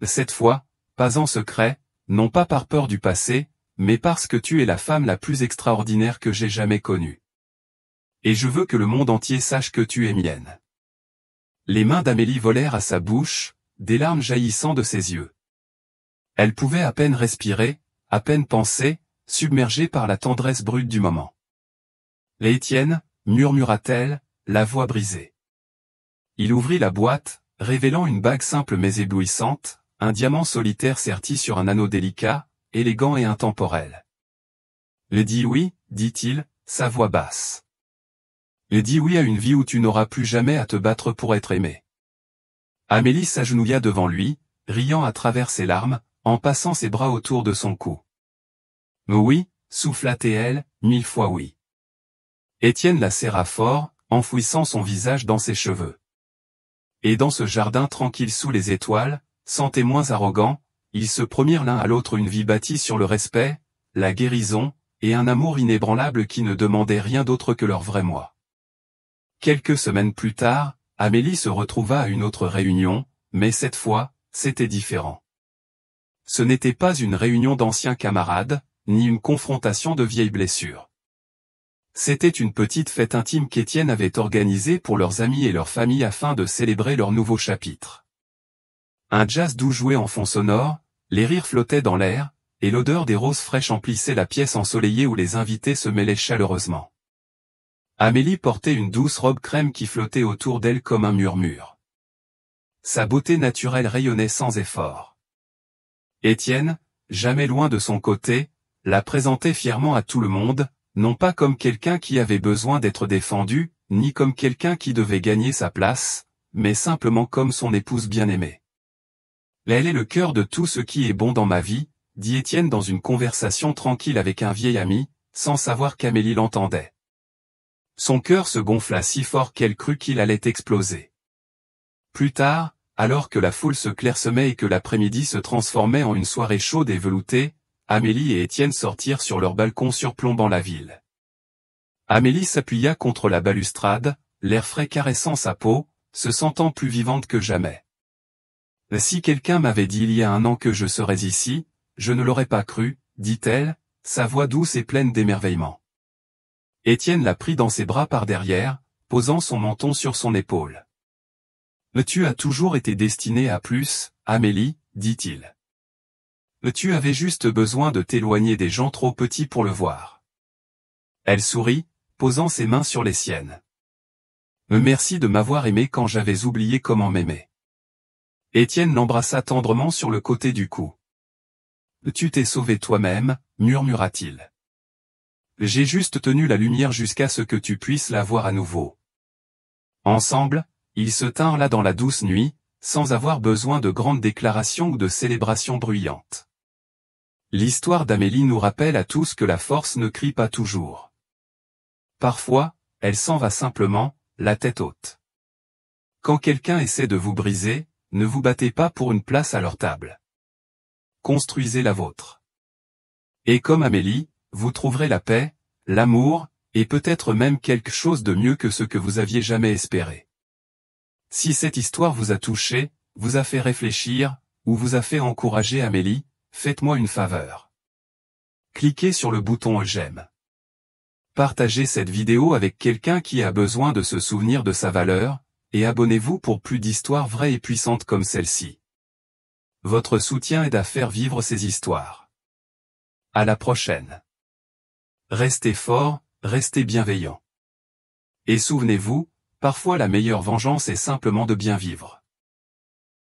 Cette fois, pas en secret, non pas par peur du passé, mais parce que tu es la femme la plus extraordinaire que j'ai jamais connue. Et je veux que le monde entier sache que tu es mienne. Les mains d'Amélie volèrent à sa bouche, des larmes jaillissant de ses yeux. Elle pouvait à peine respirer, à peine penser, submergée par la tendresse brute du moment. « Étienne » murmura-t-elle, la voix brisée. Il ouvrit la boîte, révélant une bague simple mais éblouissante, un diamant solitaire serti sur un anneau délicat, élégant et intemporel. « Dis oui » dit-il, sa voix basse. « Dis oui à une vie où tu n'auras plus jamais à te battre pour être aimé. » Amélie s'agenouilla devant lui, riant à travers ses larmes, en passant ses bras autour de son cou. « Oui » souffla-t-elle, 1000 fois oui. Étienne la serra fort, enfouissant son visage dans ses cheveux. Et dans ce jardin tranquille sous les étoiles, sans témoins arrogants, ils se promirent l'un à l'autre une vie bâtie sur le respect, la guérison, et un amour inébranlable qui ne demandait rien d'autre que leur vrai moi. Quelques semaines plus tard, Amélie se retrouva à une autre réunion, mais cette fois, c'était différent. Ce n'était pas une réunion d'anciens camarades, ni une confrontation de vieilles blessures. C'était une petite fête intime qu'Étienne avait organisée pour leurs amis et leurs familles afin de célébrer leur nouveau chapitre. Un jazz doux jouait en fond sonore, les rires flottaient dans l'air, et l'odeur des roses fraîches emplissait la pièce ensoleillée où les invités se mêlaient chaleureusement. Amélie portait une douce robe crème qui flottait autour d'elle comme un murmure. Sa beauté naturelle rayonnait sans effort. Étienne, jamais loin de son côté, la présentait fièrement à tout le monde, non pas comme quelqu'un qui avait besoin d'être défendu, ni comme quelqu'un qui devait gagner sa place, mais simplement comme son épouse bien-aimée. « Elle est le cœur de tout ce qui est bon dans ma vie », dit Étienne dans une conversation tranquille avec un vieil ami, sans savoir qu'Amélie l'entendait. Son cœur se gonfla si fort qu'elle crut qu'il allait exploser. Plus tard, alors que la foule se clairsemait et que l'après-midi se transformait en une soirée chaude et veloutée, Amélie et Étienne sortirent sur leur balcon surplombant la ville. Amélie s'appuya contre la balustrade, l'air frais caressant sa peau, se sentant plus vivante que jamais. « Si quelqu'un m'avait dit il y a 1 an que je serais ici, je ne l'aurais pas cru, » dit-elle, sa voix douce et pleine d'émerveillement. Étienne la prit dans ses bras par derrière, posant son menton sur son épaule. « Tu as toujours été destinée à plus, Amélie, » dit-il. « Tu avais juste besoin de t'éloigner des gens trop petits pour le voir. » Elle sourit, posant ses mains sur les siennes. « Merci de m'avoir aimé quand j'avais oublié comment m'aimer. » Étienne l'embrassa tendrement sur le côté du cou. « Tu t'es sauvé toi-même, » murmura-t-il. « J'ai juste tenu la lumière jusqu'à ce que tu puisses la voir à nouveau. » Ensemble, ils se tinrent là dans la douce nuit, sans avoir besoin de grandes déclarations ou de célébrations bruyantes. L'histoire d'Amélie nous rappelle à tous que la force ne crie pas toujours. Parfois, elle s'en va simplement, la tête haute. Quand quelqu'un essaie de vous briser, ne vous battez pas pour une place à leur table. Construisez la vôtre. Et comme Amélie, vous trouverez la paix, l'amour, et peut-être même quelque chose de mieux que ce que vous aviez jamais espéré. Si cette histoire vous a touché, vous a fait réfléchir, ou vous a fait encourager Amélie, faites-moi une faveur. Cliquez sur le bouton j'aime. Partagez cette vidéo avec quelqu'un qui a besoin de se souvenir de sa valeur, et abonnez-vous pour plus d'histoires vraies et puissantes comme celle-ci. Votre soutien aide à faire vivre ces histoires. À la prochaine. Restez forts, restez bienveillants. Et souvenez-vous, parfois la meilleure vengeance est simplement de bien vivre.